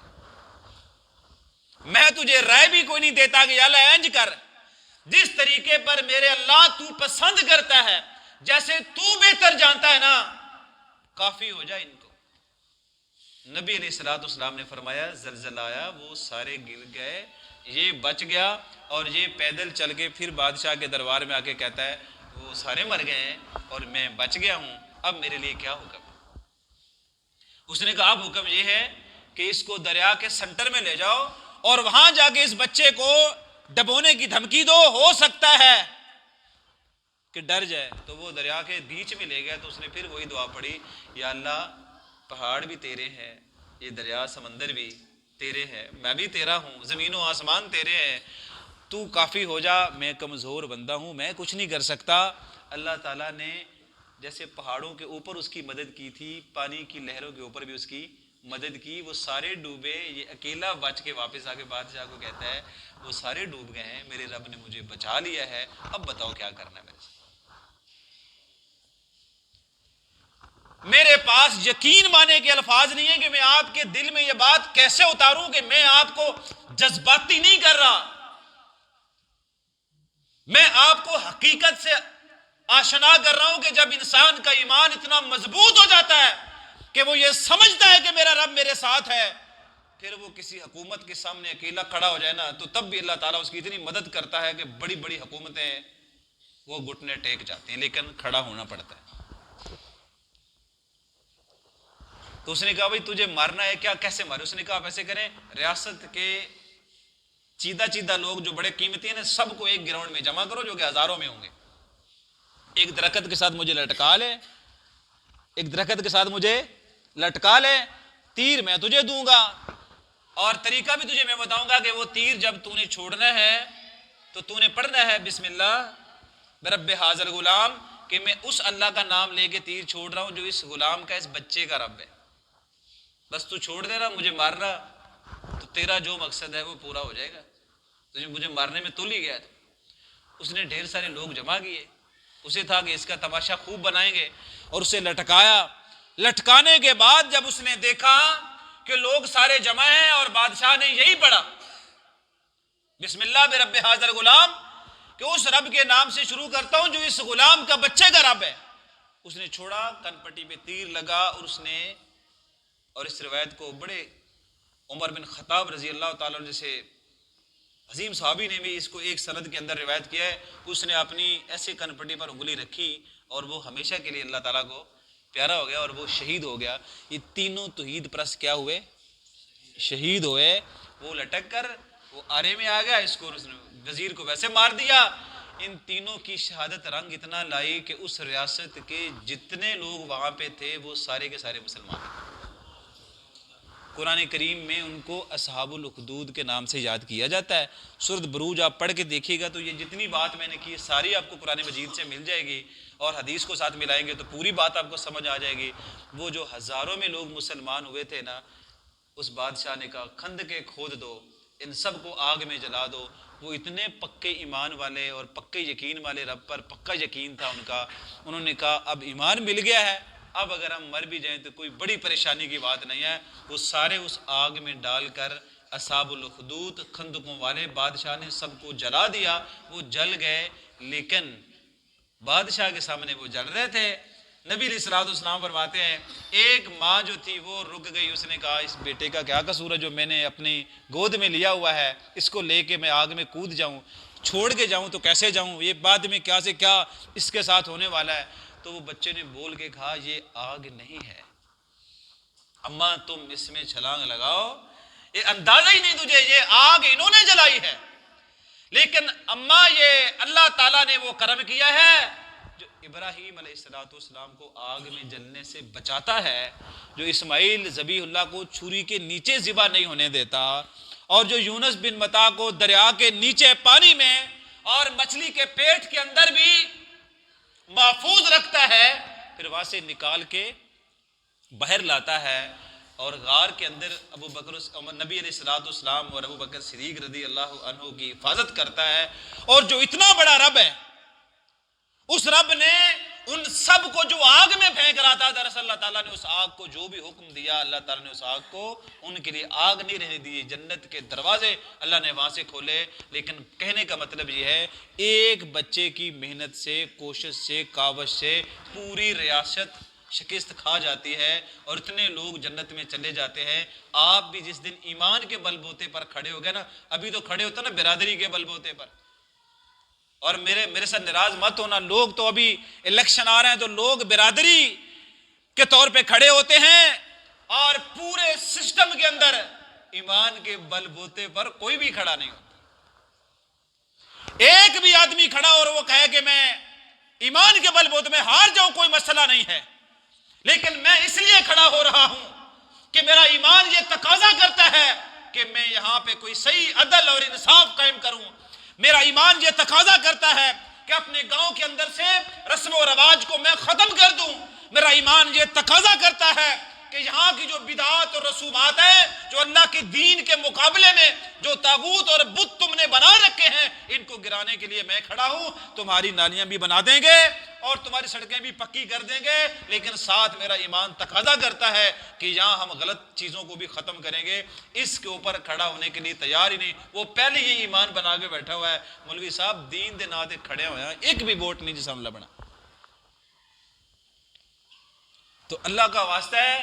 [SPEAKER 1] میں تجھے رائے بھی کوئی نہیں دیتا کہ یا اللہ انج کر, جس طریقے پر میرے اللہ تو پسند کرتا ہے, جیسے تو بہتر جانتا ہے نا, کافی ہو جائے ان کو. نبی علیہ الصلوۃ والسلام نے فرمایا زلزلہ آیا, وہ سارے گر گئے, یہ بچ گیا, اور یہ پیدل چل کے پھر بادشاہ کے دربار میں آ کے کہتا ہے وہ سارے مر گئے ہیں اور میں بچ گیا ہوں, اب میرے لیے کیا حکم. اس نے کہا اب حکم یہ ہے کہ اس کو دریا کے سنٹر میں لے جاؤ, اور وہاں جا کے اس بچے کو ڈبونے کی دھمکی دو, ہو سکتا ہے کہ ڈر جائے. تو وہ دریا کے بیچ میں لے گیا. تو اس نے پھر وہی دعا پڑھی, یا اللہ پہاڑ بھی تیرے ہیں, یہ دریا سمندر بھی تیرے ہیں, میں بھی تیرا ہوں, زمین و آسمان تیرے ہیں, تو کافی ہو جا, میں کمزور بندہ ہوں, میں کچھ نہیں کر سکتا. اللہ تعالیٰ نے جیسے پہاڑوں کے اوپر اس کی مدد کی تھی, پانی کی لہروں کے اوپر بھی اس کی مدد کی. وہ سارے ڈوبے, یہ اکیلا بچ کے واپس آ کے بادشاہ کو کہتا ہے وہ سارے ڈوب گئے ہیں, میرے رب نے مجھے بچا لیا ہے, اب بتاؤ کیا کرنا ہے میرے سے. میرے پاس یقین مانے کے الفاظ نہیں ہیں کہ میں آپ کے دل میں یہ بات کیسے اتاروں کہ میں آپ کو جذباتی نہیں کر رہا, میں آپ کو حقیقت سے آشنا کر رہا ہوں کہ جب انسان کا ایمان اتنا مضبوط ہو جاتا ہے کہ وہ یہ سمجھتا ہے کہ میرا رب میرے ساتھ ہے, پھر وہ کسی حکومت کے سامنے اکیلا کھڑا ہو جائے نا, تو تب بھی اللہ تعالیٰ اس کی اتنی مدد کرتا ہے کہ بڑی بڑی حکومتیں وہ گھٹنے ٹیک جاتی ہیں, لیکن کھڑا ہونا پڑتا ہے. تو اس نے کہا بھائی تجھے مارنا ہے کیا, کیسے مارے؟ اس نے کہا آپ ایسے کریں, ریاست کے چیدہ لوگ جو بڑے قیمتی ہیں سب کو ایک گراؤنڈ میں جمع کرو, جو کہ ہزاروں میں ہوں گے, ایک درخت کے ساتھ مجھے لٹکا لے, ایک درخت کے ساتھ مجھے لٹکا لے, تیر میں تجھے دوں گا, اور طریقہ بھی تجھے میں بتاؤں گا کہ وہ تیر جب تو نے چھوڑنا ہے تو تو نے پڑھنا ہے بسم اللہ برب حاضر غلام, کہ میں اس اللہ کا نام لے کے تیر چھوڑ رہا ہوں جو اس غلام کا, اس بچے کا رب ہے. بس تو چھوڑ دینا, مجھے مارنا, تو تیرا جو مقصد ہے وہ پورا ہو جائے گا. تجھے مجھے مارنے میں تل ہی گیا. اس نے ڈھیر سارے لوگ جمع کیے, اسے تھا کہ اس کا تماشا خوب بنائیں گے, اور اسے لٹکایا. لٹکانے کے بعد جب اس نے دیکھا کہ لوگ سارے جمع ہیں اور بادشاہ نے یہی پڑھا,
[SPEAKER 2] بسم اللہ برب حاضر غلام، کہ اس رب کے نام سے شروع کرتا ہوں جو اس غلام کا بچے کا رب ہے۔ اس نے چھوڑا، کن پٹی پہ تیر لگا، اور اس نے، اور اس روایت کو بڑے عمر بن خطاب رضی اللہ تعالیٰ عنہ جیسے عظیم صحابی نے بھی اس کو ایک سند کے اندر روایت کیا ہے، اس نے اپنی ایسے کن پٹی پر انگلی رکھی اور وہ ہمیشہ کے لیے اللہ تعالیٰ کو پیارا ہو گیا اور وہ شہید ہو گیا۔ یہ تینوں توحید پرست کیا ہوئے؟ شہید ہوئے۔ وہ لٹک کر وہ آرے میں آ گیا، اس کو اس نے وزیر کو ویسے مار دیا۔ ان تینوں کی شہادت رنگ اتنا لائی کہ اس ریاست کے جتنے لوگ وہاں پہ تھے وہ سارے کے سارے مسلمان تھے۔ قرآن کریم میں ان کو اصحاب الاخدود کے نام سے یاد کیا جاتا ہے۔ سورۃ بروج آپ پڑھ کے دیکھیے گا تو یہ جتنی بات میں نے کی ساری آپ کو قرآن مجید سے مل جائے گی، اور حدیث کو ساتھ ملائیں گے تو پوری بات آپ کو سمجھ آ جائے گی۔ وہ جو ہزاروں میں لوگ مسلمان ہوئے تھے نا، اس بادشاہ نے کہا خندقیں کھود دو، ان سب کو آگ میں جلا دو۔ وہ اتنے پکے ایمان والے اور پکے یقین والے رب پر پکا یقین تھا ان کا، انہوں نے کہا اب ایمان مل گیا ہے، اب اگر ہم مر بھی جائیں تو کوئی بڑی پریشانی کی بات نہیں ہے۔ وہ سارے اس آگ میں ڈال کر اصحاب الاخدود خندقوں والے بادشاہ نے سب کو جلا دیا۔ وہ جل گئے، لیکن بادشاہ کے سامنے وہ جل رہے تھے۔ نبی علیہ الصلوۃ والسلام فرماتے ہیں ایک ماں جو تھی وہ رک گئی، اس نے کہا اس بیٹے کا کیا قصور ہے جو میں نے اپنی گود میں لیا ہوا ہے، اس کو لے کے میں آگ میں کود جاؤں، چھوڑ کے جاؤں تو کیسے جاؤں، یہ بعد میں کیا سے کیا اس کے ساتھ ہونے والا ہے۔ تو وہ بچے نے بول کے کہا یہ آگ نہیں ہے اماں، تم اس میں چھلانگ لگاؤ، یہ اندازہ ہی نہیں تجھے یہ آگ انہوں نے جلائی ہے، لیکن اماں یہ اللہ تعالیٰ نے وہ کرم کیا ہے جو ابراہیم علیہ السلام کو آگ میں جلنے سے بچاتا ہے، جو اسماعیل ذبیح اللہ کو چھری کے نیچے ذبح نہیں ہونے دیتا، اور جو یونس بن متا کو دریا کے نیچے پانی میں اور مچھلی کے پیٹ کے اندر بھی محفوظ رکھتا ہے، پھر وہاں سے نکال کے باہر لاتا ہے، اور غار کے اندر ابو بکر نبی علیہ الصلوۃ والسلام اور ابو بکر صدیق رضی اللہ عنہ کی حفاظت کرتا ہے۔ اور جو اتنا بڑا رب ہے، اس رب نے ان سب کو جو آگ میں پھینک رہا تھا، دراصل اللہ تعالیٰ نے اس آگ کو جو بھی حکم دیا، اللہ تعالیٰ نے اس آگ کو ان کے لیے آگ نہیں رہنے دی، جنت کے دروازے اللہ نے وہاں سے کھولے۔ لیکن کہنے کا مطلب یہ ہے ایک بچے کی محنت سے، کوشش سے، کاوش سے پوری ریاست شکست کھا جاتی ہے اور اتنے لوگ جنت میں چلے جاتے ہیں۔ آپ بھی جس دن ایمان کے بل بوتے پر کھڑے ہو گئے نا، ابھی تو کھڑے ہوتا نا برادری کے بل بوتے پر، اور میرے ساتھ ناراض مت ہونا، لوگ تو ابھی الیکشن آ رہے ہیں تو لوگ برادری کے طور پہ کھڑے ہوتے ہیں، اور پورے سسٹم کے اندر ایمان کے بل بوتے پر کوئی بھی کھڑا نہیں ہوتا۔ ایک بھی آدمی کھڑا اور وہ کہے کہ میں ایمان کے بل بوتے میں ہار جاؤں، کوئی مسئلہ نہیں ہے، لیکن میں اس لیے کھڑا ہو رہا ہوں کہ میرا ایمان یہ تقاضا کرتا ہے کہ میں یہاں پہ کوئی صحیح عدل اور انصاف قائم کروں، میرا ایمان یہ تقاضا کرتا ہے کہ اپنے گاؤں کے اندر سے رسم و رواج کو میں ختم کر دوں، میرا ایمان یہ تقاضا کرتا ہے کہ یہاں کی جو بدعات اور رسومات ہیں، جو اللہ کے دین کے مقابلے میں جو طاغوت اور بت تم نے بنا رکھے ہیں، ان کو گرانے کے لیے میں کھڑا ہوں۔ تمہاری نالیاں بھی بنا دیں گے اور تمہاری سڑکیں بھی پکی کر دیں گے، لیکن ساتھ میرا ایمان تقاضا کرتا ہے کہ یہاں ہم غلط چیزوں کو بھی ختم کریں گے۔ اس کے اوپر کھڑا ہونے کے لیے تیار ہی نہیں، وہ پہلے ہی ایمان بنا کے بیٹھا ہوا ہے۔ مولوی صاحب دین دے ناتے کھڑے ہوئے ہیں، ایک بھی ووٹ نہیں جسے ہم لبنا۔ تو اللہ کا واسطہ ہے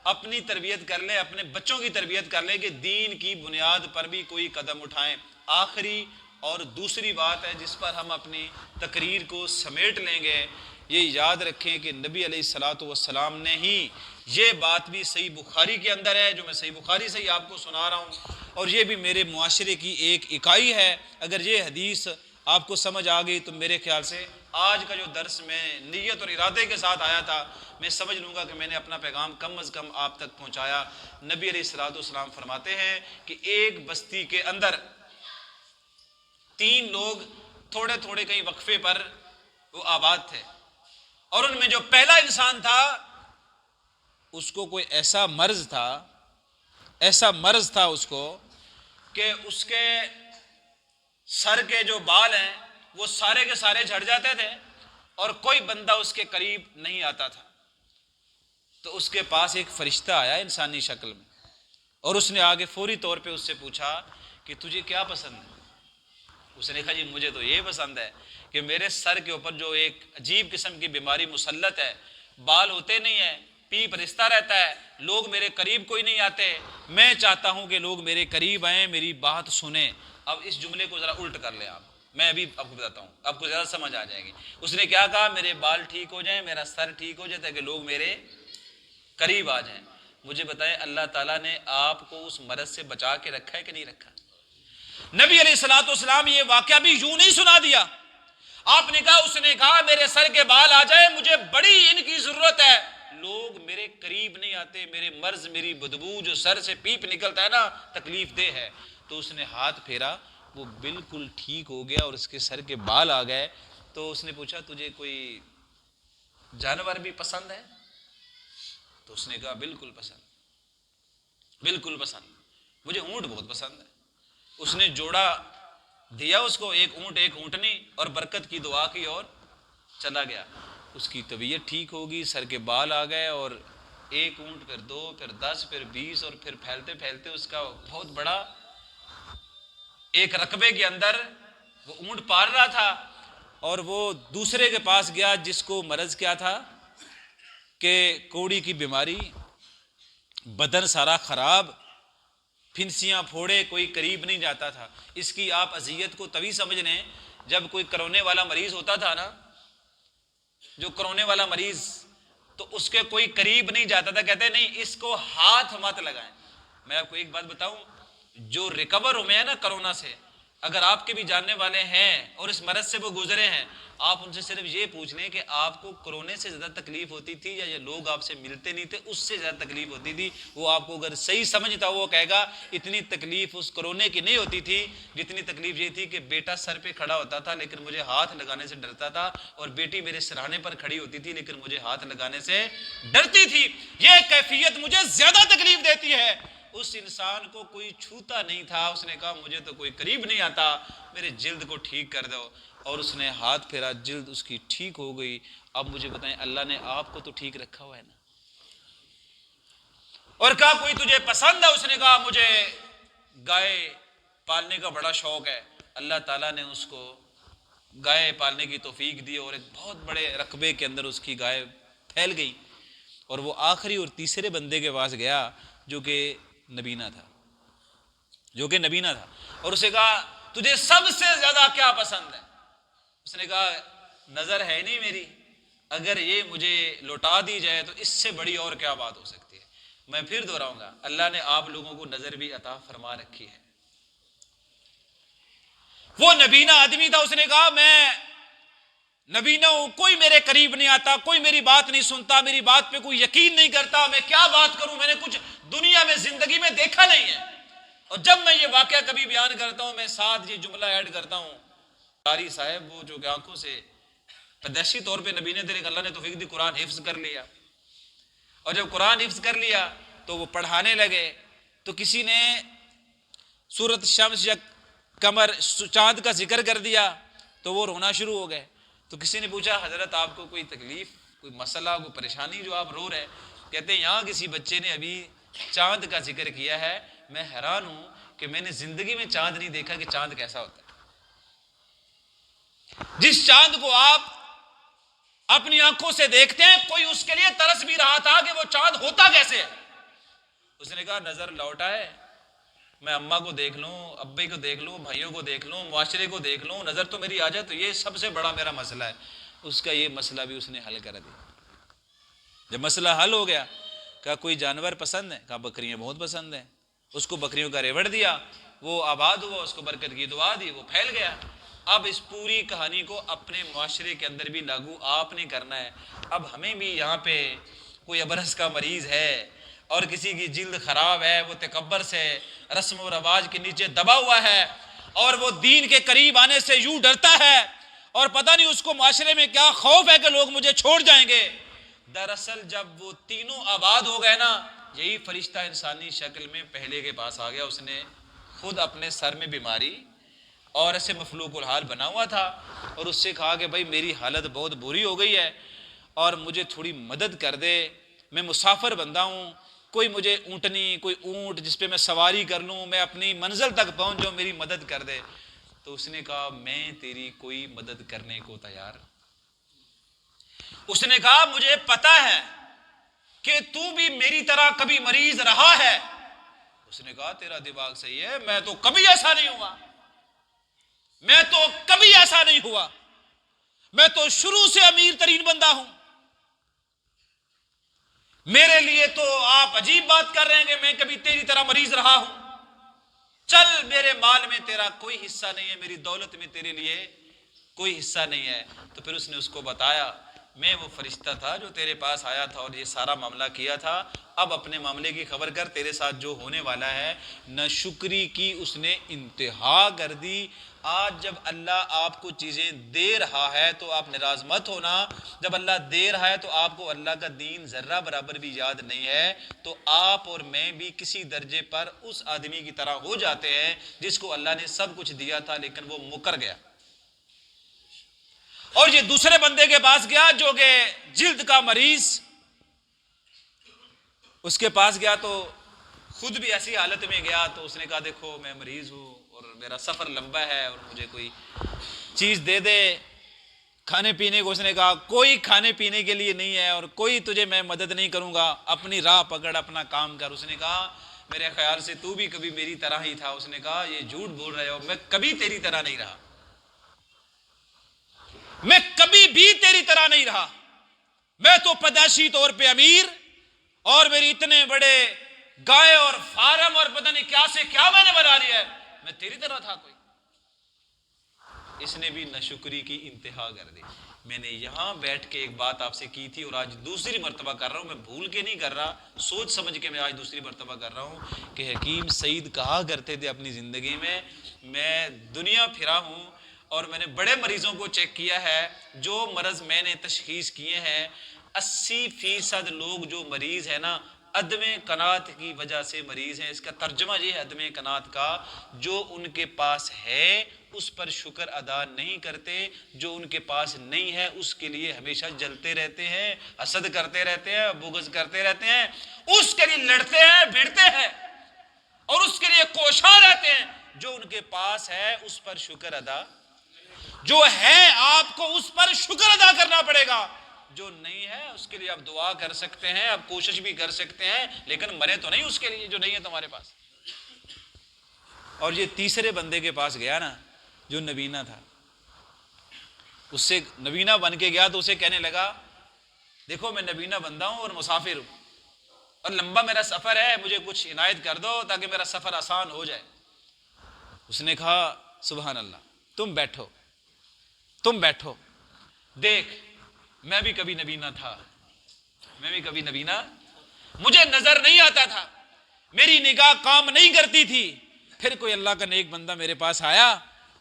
[SPEAKER 2] اپنی تربیت کر لیں، اپنے بچوں کی تربیت کر لیں کہ دین کی بنیاد پر بھی کوئی قدم اٹھائیں۔ آخری اور دوسری بات ہے جس پر ہم اپنی تقریر کو سمیٹ لیں گے، یہ یاد رکھیں کہ نبی علیہ الصلوۃ والسلام نے ہی یہ بات بھی صحیح بخاری کے اندر ہے، جو میں صحیح بخاری سے ہی آپ کو سنا رہا ہوں، اور یہ بھی میرے معاشرے کی ایک اکائی ہے۔ اگر یہ حدیث آپ کو سمجھ آ گئی تو میرے خیال سے آج کا جو درس میں نیت اور ارادے کے ساتھ آیا تھا، میں سمجھ لوں گا کہ میں نے اپنا پیغام کم از کم آپ تک پہنچایا۔ نبی علیہ الصلوۃ والسلام فرماتے ہیں کہ ایک بستی کے اندر 3 لوگ تھوڑے تھوڑے کئی وقفے پر وہ آباد تھے، اور ان میں جو پہلا انسان تھا اس کو کوئی ایسا مرض تھا اس کو کہ اس کے سر کے جو بال ہیں وہ سارے کے سارے جھڑ جاتے تھے، اور کوئی بندہ اس کے قریب نہیں آتا تھا۔ تو اس کے پاس ایک فرشتہ آیا انسانی شکل میں، اور اس نے آگے فوری طور پہ اس سے پوچھا کہ تجھے کیا پسند ہے؟ اس نے کہا جی مجھے تو یہ پسند ہے کہ میرے سر کے اوپر جو ایک عجیب قسم کی بیماری مسلط ہے، بال ہوتے نہیں ہیں، پیپ رستہ رہتا ہے، لوگ میرے قریب کوئی نہیں آتے، میں چاہتا ہوں کہ لوگ میرے قریب آئیں، میری بات سنیں۔ اب اس جملے کو ذرا الٹ کر لیں آپ، میں ابھی آپ کو بتاتا ہوں، آپ کو زیادہ سمجھ آ جائے گی۔ اس نے کیا کہا؟ میرے بال ٹھیک ہو جائیں، میرا سر ٹھیک ہو جائے تاکہ لوگ میرے قریب آ جائیں۔ مجھے بتائیں اللہ تعالیٰ نے آپ کو اس مرض سے بچا کے رکھا ہے کہ نہیں رکھا؟ نبی علیہ الصلوۃ والسلام یہ واقعہ بھی یوں نہیں سنا دیا، آپ نے کہا، اس نے کہا میرے سر کے بال آ جائیں، مجھے بڑی ان کی ضرورت ہے، لوگ میرے قریب نہیں آتے، میرے مرض، میری بدبو جو سر سے پیپ نکلتا ہے نا، تکلیف دہ ہے۔ تو اس نے ہاتھ پھیرا، وہ بالکل ٹھیک ہو گیا اور اس کے سر کے بال آ گئے۔ تو اس نے پوچھا تجھے کوئی جانور بھی پسند ہے؟ تو اس نے کہا بالکل پسند، بالکل پسند، مجھے اونٹ بہت پسند ہے۔ اس نے جوڑا دیا اس کو، ایک اونٹ ایک اونٹنی، اور برکت کی دعا کی اور چلا گیا۔ اس کی طبیعت ٹھیک ہوگی، سر کے بال آ گئے، اور ایک اونٹ، پھر 2، پھر 10، پھر 20، اور پھر پھیلتے پھیلتے اس کا بہت بڑا ایک رقبے کے اندر وہ اونٹ پال رہا تھا۔ اور وہ دوسرے کے پاس گیا جس کو مرض کیا تھا کہ کوڑی کی بیماری، بدن سارا خراب، پھنسیاں پھوڑے، کوئی قریب نہیں جاتا تھا۔ اس کی آپ اذیت کو تبھی سمجھ لیں جب کوئی کرونے والا مریض ہوتا تھا نا، جو کرونے والا مریض، تو اس کے کوئی قریب نہیں جاتا تھا، کہتے نہیں اس کو ہاتھ مت لگائیں۔ میں آپ کو ایک بات بتاؤں، جو ریکور ہوئے ہیں نا کرونا سے، اگر آپ کے بھی جاننے والے ہیں اور اس مرض سے وہ گزرے ہیں، آپ ان سے صرف یہ پوچھ لیں کہ آپ کو کرونے سے زیادہ تکلیف ہوتی تھی یا یہ لوگ آپ سے ملتے نہیں تھے اس سے زیادہ تکلیف ہوتی تھی؟ وہ آپ کو اگر صحیح سمجھتا وہ کہے گا اتنی تکلیف اس کرونے کی نہیں ہوتی تھی، جتنی تکلیف یہ تھی کہ بیٹا سر پہ کھڑا ہوتا تھا لیکن مجھے ہاتھ لگانے سے ڈرتا تھا، اور بیٹی میرے سرہانے پر کھڑی ہوتی تھی لیکن مجھے ہاتھ لگانے سے ڈرتی تھی۔ یہ کیفیت مجھے زیادہ تکلیف دیتی ہے۔ اس انسان کو کوئی چھوتا نہیں تھا، اس نے کہا مجھے تو کوئی قریب نہیں آتا، میرے جلد کو ٹھیک کر دو، اور اس نے ہاتھ پھیرا، جلد اس کی ٹھیک ہو گئی۔ اب مجھے بتائیں اللہ نے آپ کو تو ٹھیک رکھا ہوا ہے نا؟ اور کہا کوئی تجھے پسند ہے؟ اس نے کہا مجھے گائے پالنے کا بڑا شوق ہے۔ اللہ تعالیٰ نے اس کو گائے پالنے کی توفیق دی اور ایک بہت بڑے رقبے کے اندر اس کی گائے پھیل گئی، اور وہ آخری اور تیسرے بندے کے پاس گیا جو کہ نبینہ تھا، اور اسے کہا تجھے سب سے زیادہ کیا پسند ہے؟ اس نے کہا نظر ہے نہیں میری، اگر یہ مجھے لوٹا دی جائے تو اس سے بڑی اور کیا بات ہو سکتی ہے۔ میں پھر دہراؤں گا، اللہ نے آپ لوگوں کو نظر بھی عطا فرما رکھی ہے۔ وہ نبینہ آدمی تھا، اس نے کہا میں نبینہ ہوں، کوئی میرے قریب نہیں آتا، کوئی میری بات نہیں سنتا، میری بات پہ کوئی یقین نہیں کرتا، میں کیا بات کروں، میں نے کچھ دنیا میں زندگی میں دیکھا نہیں ہے۔ اور جب میں یہ واقعہ کبھی بیان کرتا ہوں میں ساتھ یہ جملہ ایڈ کرتا ہوں، قاری صاحب وہ جو کہ آنکھوں سے پدیشی طور پہ نبی نے اللہ نے توفیق دی، قرآن حفظ کر لیا، اور جب قرآن حفظ کر لیا تو وہ پڑھانے لگے، تو کسی نے سورۃ شمس یا قمر چاند کا ذکر کر دیا تو وہ رونا شروع ہو گئے۔ تو کسی نے پوچھا حضرت آپ کو کوئی تکلیف، کوئی مسئلہ، کوئی پریشانی جو آپ رو رہے؟ کہتے ہیں یہاں کسی بچے نے ابھی چاند کا ذکر کیا ہے، میں حیران ہوں کہ میں نے زندگی میں چاند نہیں دیکھا کہ چاند کیسا ہوتا ہے۔ جس چاند کو آپ اپنی آنکھوں سے دیکھتے ہیں، کوئی اس کے لیے ترس بھی رہا تھا کہ وہ چاند ہوتا کیسے ہے۔ اس نے کہا نظر لوٹا ہے، میں اماں کو دیکھ لوں، ابے کو دیکھ لوں، بھائیوں کو دیکھ لوں، معاشرے کو دیکھ لوں، نظر تو میری آ جائے تو یہ سب سے بڑا میرا مسئلہ ہے۔ اس کا یہ مسئلہ بھی اس نے حل کر دیا۔ جب مسئلہ حل ہو گیا، کہا کوئی جانور پسند ہے؟ کہا بکریاں بہت پسند ہیں۔ اس کو بکریوں کا ریوڑ دیا، وہ آباد ہوا، اس کو برکت کی دعا دی، وہ پھیل گیا۔ اب اس پوری کہانی کو اپنے معاشرے کے اندر بھی لاگو آپ نے کرنا ہے۔ اب ہمیں بھی یہاں پہ کوئی ابرص کا مریض ہے اور کسی کی جلد خراب ہے، وہ تکبر سے رسم و رواج کے نیچے دبا ہوا ہے اور وہ دین کے قریب آنے سے یوں ڈرتا ہے اور پتہ نہیں اس کو معاشرے میں کیا خوف ہے کہ لوگ مجھے چھوڑ جائیں گے۔ دراصل جب وہ تینوں آباد ہو گئے نا، یہی فرشتہ انسانی شکل میں پہلے کے پاس آ گیا، اس نے خود اپنے سر میں بیماری اور ایسے مفلوق الحال بنا ہوا تھا، اور اس سے کہا کہ بھائی میری حالت بہت بری ہو گئی ہے اور مجھے تھوڑی مدد کر دے، میں مسافر بندہ ہوں، کوئی مجھے اونٹنی، کوئی اونٹ جس پہ میں سواری کر لوں، میں اپنی منزل تک پہنچ جاؤں، میری مدد کر دے۔ تو اس نے کہا میں تیری کوئی مدد کرنے کو تیار. اس نے کہا مجھے پتا ہے کہ تو بھی میری طرح کبھی مریض رہا ہے. اس نے کہا تیرا دماغ صحیح ہے, میں تو کبھی ایسا نہیں ہوا, میں تو کبھی ایسا نہیں ہوا, میں تو شروع سے امیر ترین بندہ ہوں. میرے لیے تو آپ عجیب بات کر رہے ہیں کہ میں کبھی تیری طرح مریض رہا ہوں. چل, میرے مال میں تیرا کوئی حصہ نہیں ہے, میری دولت میں تیرے لیے کوئی حصہ نہیں ہے. تو پھر اس نے اس کو بتایا میں وہ فرشتہ تھا جو تیرے پاس آیا تھا اور یہ سارا معاملہ کیا تھا. اب اپنے معاملے کی خبر کر, تیرے ساتھ جو ہونے والا ہے. ناشکری کی اس نے انتہا کر دی. آج جب اللہ آپ کو چیزیں دے رہا ہے تو آپ ناراض مت ہونا. جب اللہ دے رہا ہے تو آپ کو اللہ کا دین ذرہ برابر بھی یاد نہیں ہے, تو آپ اور میں بھی کسی درجے پر اس آدمی کی طرح ہو جاتے ہیں جس کو اللہ نے سب کچھ دیا تھا لیکن وہ مکر گیا. اور یہ دوسرے بندے کے پاس گیا جو کہ جلد کا مریض, اس کے پاس گیا تو خود بھی ایسی حالت میں گیا. تو اس نے کہا دیکھو میں مریض ہوں اور میرا سفر لمبا ہے اور مجھے کوئی چیز دے دے کھانے پینے کو. اس نے کہا کوئی کھانے پینے کے لیے نہیں ہے اور کوئی تجھے میں مدد نہیں کروں گا, اپنی راہ پکڑ, اپنا کام کر. اس نے کہا میرے خیال سے تو بھی کبھی میری طرح ہی تھا. اس نے کہا یہ جھوٹ بول رہے ہو, میں کبھی تیری طرح نہیں رہا, میں کبھی بھی تیری طرح نہیں رہا. میں تو پیدائشی طور پہ امیر اور میری اتنے بڑے گائے اور فارم اور پتہ نہیں کیا سے کیا میں نے بنا لیا ہے, میں تیری طرح تھا کوئی. اس نے بھی ناشکری کی انتہا کر دی. میں نے یہاں بیٹھ کے ایک بات آپ سے کی تھی اور آج دوسری مرتبہ کر رہا ہوں. میں بھول کے نہیں کر رہا, سوچ سمجھ کے میں آج دوسری مرتبہ کر رہا ہوں کہ حکیم سعید کہا کرتے تھے اپنی زندگی میں دنیا پھرا ہوں اور میں نے بڑے مریضوں کو چیک کیا ہے. جو مرض میں نے تشخیص کیے ہیں 80% لوگ جو مریض ہیں نا عدم قناعت کی وجہ سے مریض ہیں. اس کا ترجمہ یہ ہے عدم قناعت کا, جو ان کے پاس ہے اس پر شکر ادا نہیں کرتے, جو ان کے پاس نہیں ہے اس کے لیے ہمیشہ جلتے رہتے ہیں, حسد کرتے رہتے ہیں, بغض کرتے رہتے ہیں, اس کے لیے لڑتے ہیں, بھیڑتے ہیں اور اس کے لیے کوشاں رہتے ہیں. جو ان کے پاس ہے اس پر شکر ادا, جو ہے آپ کو اس پر شکر ادا کرنا پڑے گا. جو نہیں ہے اس کے لیے آپ دعا کر سکتے ہیں, آپ کوشش بھی کر سکتے ہیں, لیکن مرے تو نہیں اس کے لیے جو نہیں ہے تمہارے پاس. اور یہ تیسرے بندے کے پاس گیا نا جو نبینا تھا, اس سے نبینا بن کے گیا تو اسے کہنے لگا دیکھو میں نبینا بندہ ہوں اور مسافر ہوں اور لمبا میرا سفر ہے, مجھے کچھ عنایت کر دو تاکہ میرا سفر آسان ہو جائے. اس نے کہا سبحان اللہ, تم بیٹھو, دیکھ میں بھی کبھی نبینا تھا, میں بھی کبھی نبینا, مجھے نظر نہیں آتا تھا, میری نگاہ کام نہیں کرتی تھی. پھر کوئی اللہ کا نیک بندہ میرے پاس آیا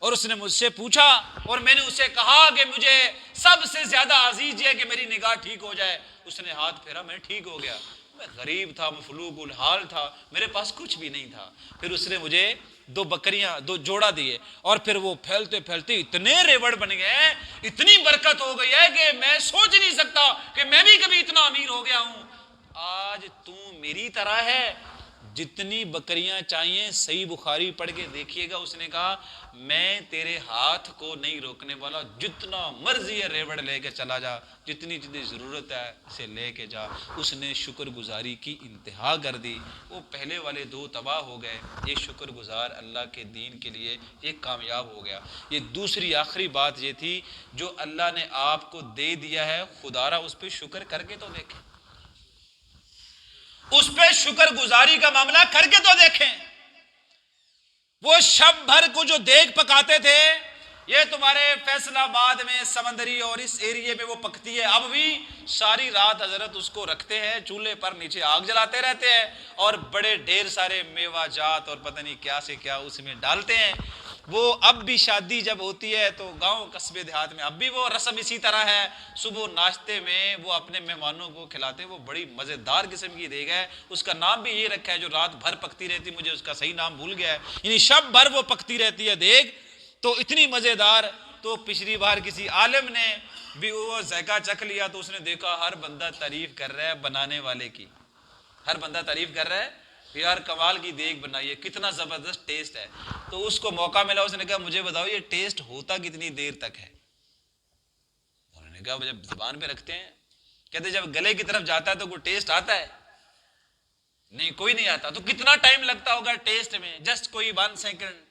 [SPEAKER 2] اور اس نے مجھ سے پوچھا اور میں نے اسے کہا کہ مجھے سب سے زیادہ عزیز یہ ہے کہ میری نگاہ ٹھیک ہو جائے. اس نے ہاتھ پھیرا, میں ٹھیک ہو گیا. میں غریب تھا, مفلوج الحال تھا, میرے پاس کچھ بھی نہیں تھا. پھر اس نے مجھے 2 بکریاں 2 جوڑا دیے اور پھر وہ پھیلتے پھیلتے اتنے ریوڑ بن گئے, اتنی برکت ہو گئی ہے کہ میں سوچ نہیں سکتا کہ میں بھی کبھی اتنا امیر ہو گیا ہوں. آج تو میری طرح ہے, جتنی بکریاں چاہیے. صحیح بخاری پڑھ کے دیکھیے گا. اس نے کہا میں تیرے ہاتھ کو نہیں روکنے والا, جتنا مرضی ہے ریوڑ لے کے چلا جا, جتنی ضرورت ہے اسے لے کے جا. اس نے شکر گزاری کی انتہا کر دی. وہ پہلے والے 2 تباہ ہو گئے, یہ شکر گزار اللہ کے دین کے لیے ایک کامیاب ہو گیا. یہ دوسری آخری بات یہ تھی جو اللہ نے آپ کو دے دیا ہے, خدا را اس پہ شکر کر کے تو دیکھیں, اس پہ شکر گزاری کا معاملہ کر کے تو دیکھیں. وہ شب بھر کو جو دیگ پکاتے تھے, یہ تمہارے فیصل آباد میں سمندری اور اس ایریے میں وہ پکتی ہے, اب بھی ساری رات حضرت اس کو رکھتے ہیں چولہے پر, نیچے آگ جلاتے رہتے ہیں اور بڑے ڈھیر سارے میوہ جات اور پتہ نہیں کیا سے کیا اس میں ڈالتے ہیں. وہ اب بھی شادی جب ہوتی ہے تو گاؤں قصبے دیہات میں اب بھی وہ رسم اسی طرح ہے. صبح ناشتے میں وہ اپنے مہمانوں کو کھلاتے ہیں, وہ بڑی مزیدار قسم کی دیگ ہے, اس کا نام بھی یہ رکھا ہے جو رات بھر پکتی رہتی, مجھے اس کا صحیح نام بھول گیا ہے, یعنی شب بھر وہ پکتی رہتی ہے دیگ, تو اتنی مزیدار. تو پچھلی بار کسی عالم نے بھی وہ ذائقہ چکھ لیا تو اس نے دیکھا ہر بندہ تعریف کر رہا ہے بنانے والے کی, ہر بندہ تعریف کر رہا ہے کہ یار کمال کی دیگ بنائی ہے, کتنا زبردست ٹیسٹ ہے. تو اس کو موقع ملا, اس نے کہا مجھے بتاؤ یہ ٹیسٹ ہوتا کتنی دیر تک ہے. انہوں نے کہا جب زبان پہ رکھتے ہیں, کہتے جب گلے کی طرف جاتا ہے تو کوئی ٹیسٹ آتا ہے؟ نہیں, کوئی نہیں آتا. تو کتنا ٹائم لگتا ہوگا ٹیسٹ میں؟ جسٹ کوئی 1 سیکنڈ,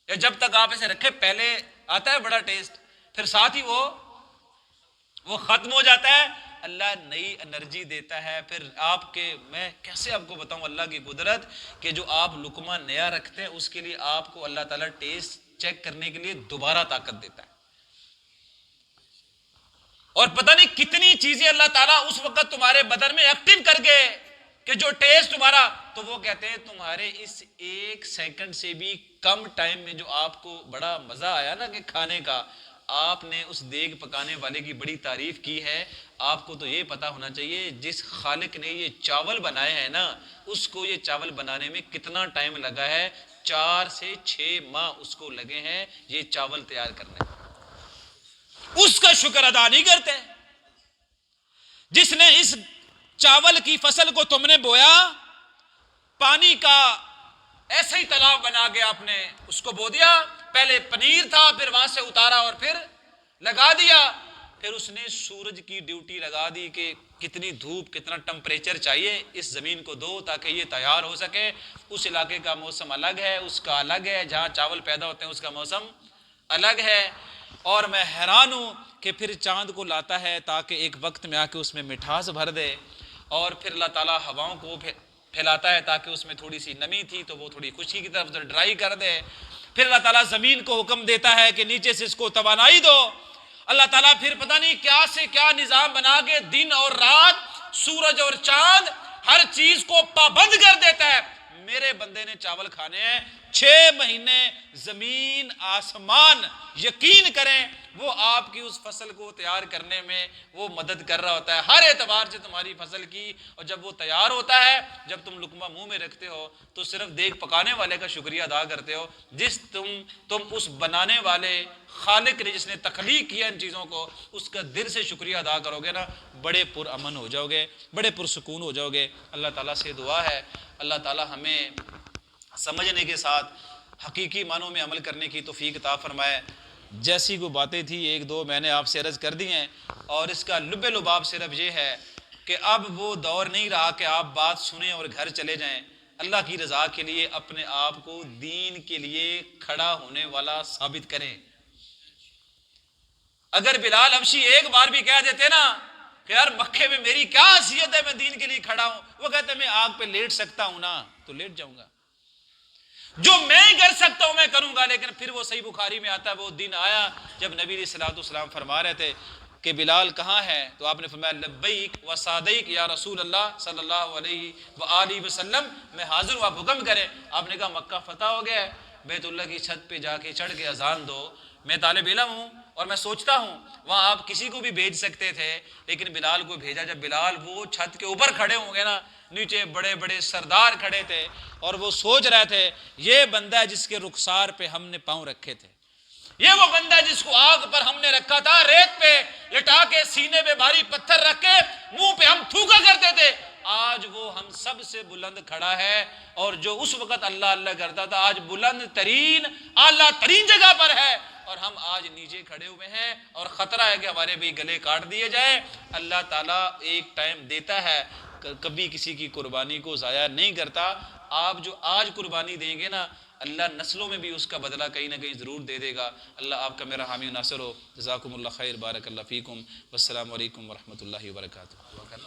[SPEAKER 2] یا جب تک آپ اسے رکھے پہلے آتا ہے بڑا ٹیسٹ, پھر ساتھ ہی وہ ختم ہو جاتا ہے. اللہ نئی انرجی دیتا ہے. پھر آپ کے, میں کیسے آپ کو بتاؤں اللہ کی قدرت, کہ جو آپ لقمہ نیا رکھتے ہیں اس کے لیے آپ کو اللہ تعالیٰ ٹیسٹ چیک کرنے کے لیے دوبارہ طاقت دیتا ہے. اور پتہ نہیں کتنی چیزیں اللہ تعالیٰ اس وقت تمہارے بدن میں ایکٹیو کر گئے کہ جو ٹیسٹ تمہارا, تو وہ کہتے ہیں تمہارے اس 1 سیکنڈ سے بھی کم ٹائم میں جو آپ کو بڑا مزہ آیا نا کہ کھانے کا, آپ نے اس دیگ پکانے والے کی بڑی تعریف کی ہے. آپ کو تو یہ پتا ہونا چاہیے جس خالق نے یہ چاول بنائے ہیں نا, اس کو یہ چاول بنانے میں کتنا ٹائم لگا ہے. 4 سے 6 ماہ اس کو لگے ہیں یہ چاول تیار کرنے. اس کا شکر ادا نہیں کرتے. جس نے اس چاول کی فصل کو تم نے بویا, پانی کا ایسے ہی تالاب بنا کے آپ نے اس کو بو دیا. پہلے پنیر تھا, پھر وہاں سے اتارا اور پھر لگا دیا. پھر اس نے سورج کی ڈیوٹی لگا دی کہ کتنی دھوپ, کتنا ٹمپریچر چاہیے اس زمین کو دو تاکہ یہ تیار ہو سکے. اس علاقے کا موسم الگ ہے, اس کا الگ ہے, جہاں چاول پیدا ہوتے ہیں اس کا موسم الگ ہے. اور میں حیران ہوں کہ پھر چاند کو لاتا ہے تاکہ ایک وقت میں آ کے اس میں مٹھاس بھر دے. اور پھر اللہ تعالیٰ ہواؤں کو پھیلاتا ہے تاکہ اس میں تھوڑی سی نمی تھی تو وہ تھوڑی خشکی کی طرف ڈرائی کر دے. پھر اللہ تعالیٰ زمین کو حکم دیتا ہے کہ نیچے سے اس کو توانائی دو. اللہ تعالیٰ پھر پتہ نہیں کیا سے کیا نظام بنا کے دن اور رات, سورج اور چاند, ہر چیز کو پابند کر دیتا ہے. میرے بندے نے چاول کھانے ہیں 6 مہینے, زمین آسمان یقین کریں وہ آپ کی اس فصل کو تیار کرنے میں وہ مدد کر رہا ہوتا ہے ہر اعتبار سے تمہاری فصل کی. اور جب وہ تیار ہوتا ہے, جب تم لقمہ منہ میں رکھتے ہو تو صرف دیگ پکانے والے کا شکریہ ادا کرتے ہو. جس تم اس بنانے والے خالق نے جس نے تخلیق کیا ان چیزوں کو, اس کا دل سے شکریہ ادا کرو گے نا, بڑے پر امن ہو جاؤ گے, بڑے پرسکون ہو جاؤ گے. اللہ تعالیٰ سے دعا ہے اللہ تعالیٰ ہمیں سمجھنے کے ساتھ حقیقی معنوں میں عمل کرنے کی توفیق عطا فرمائے. جیسی کو باتیں تھی 1-2 میں نے آپ سے عرض کر دی ہیں, اور اس کا لب لباب صرف یہ ہے کہ اب وہ دور نہیں رہا کہ آپ بات سنیں اور گھر چلے جائیں. اللہ کی رضا کے لیے اپنے آپ کو دین کے لیے کھڑا ہونے والا ثابت کریں. اگر بلال حبشی ایک بار بھی کہہ دیتے نا کہ یار مکے میں میری کیا حیثیت ہے, میں دین کے لیے کھڑا ہوں, وہ کہتے میں آگ پہ لیٹ سکتا ہوں نا تو لیٹ جاؤں گا, جو میں کر سکتا ہوں میں کروں گا. لیکن پھر وہ صحیح بخاری میں آتا ہے وہ دن آیا جب نبی علیہ الصلوۃ والسلام فرما رہے تھے کہ بلال کہاں ہے, تو آپ نے فرمایا لبیک و صادیک یا رسول اللہ صلی اللہ علیہ وآلہ وسلم, میں حاضر ہوں آپ حکم کریں. آپ نے کہا مکہ فتح ہو گیا ہے, بیت اللہ کی چھت پہ جا کے چڑھ کے اذان دو. میں طالب علم ہوں اور میں سوچتا ہوں وہاں آپ کسی کو بھی بھیج سکتے تھے, لیکن بلال کو بھیجا. جب بلال وہ چھت کے اوپر کھڑے ہوں گے نا, نیچے بڑے بڑے سردار کھڑے تھے اور وہ سوچ رہے تھے یہ بندہ ہے جس کے رخسار پہ ہم نے پاؤں رکھے تھے, یہ وہ بندہ ہے جس کو آگ پر ہم نے رکھا تھا, ریت پہ لٹا کے سینے پہ بھاری پتھر رکھ کے منہ پہ ہم تھوکا کرتے تھے. آج وہ ہم سب سے بلند کھڑا ہے, اور جو اس وقت اللہ اللہ کرتا تھا آج بلند ترین اعلیٰ ترین جگہ پر ہے, اور ہم آج نیچے کھڑے ہوئے ہیں اور خطرہ ہے کہ ہمارے بھی گلے کاٹ دیے جائیں. اللہ تعالیٰ ایک ٹائم دیتا ہے, کبھی کسی کی قربانی کو ضائع نہیں کرتا. آپ جو آج قربانی دیں گے نا, اللہ نسلوں میں بھی اس کا بدلہ کہیں نہ کہیں ضرور دے دے گا. اللہ آپ کا میرا حامی و ناصر ہو. جزاکم اللہ خیر, بارک اللہ فیکم, والسلام علیکم ورحمۃ اللہ وبرکاتہ.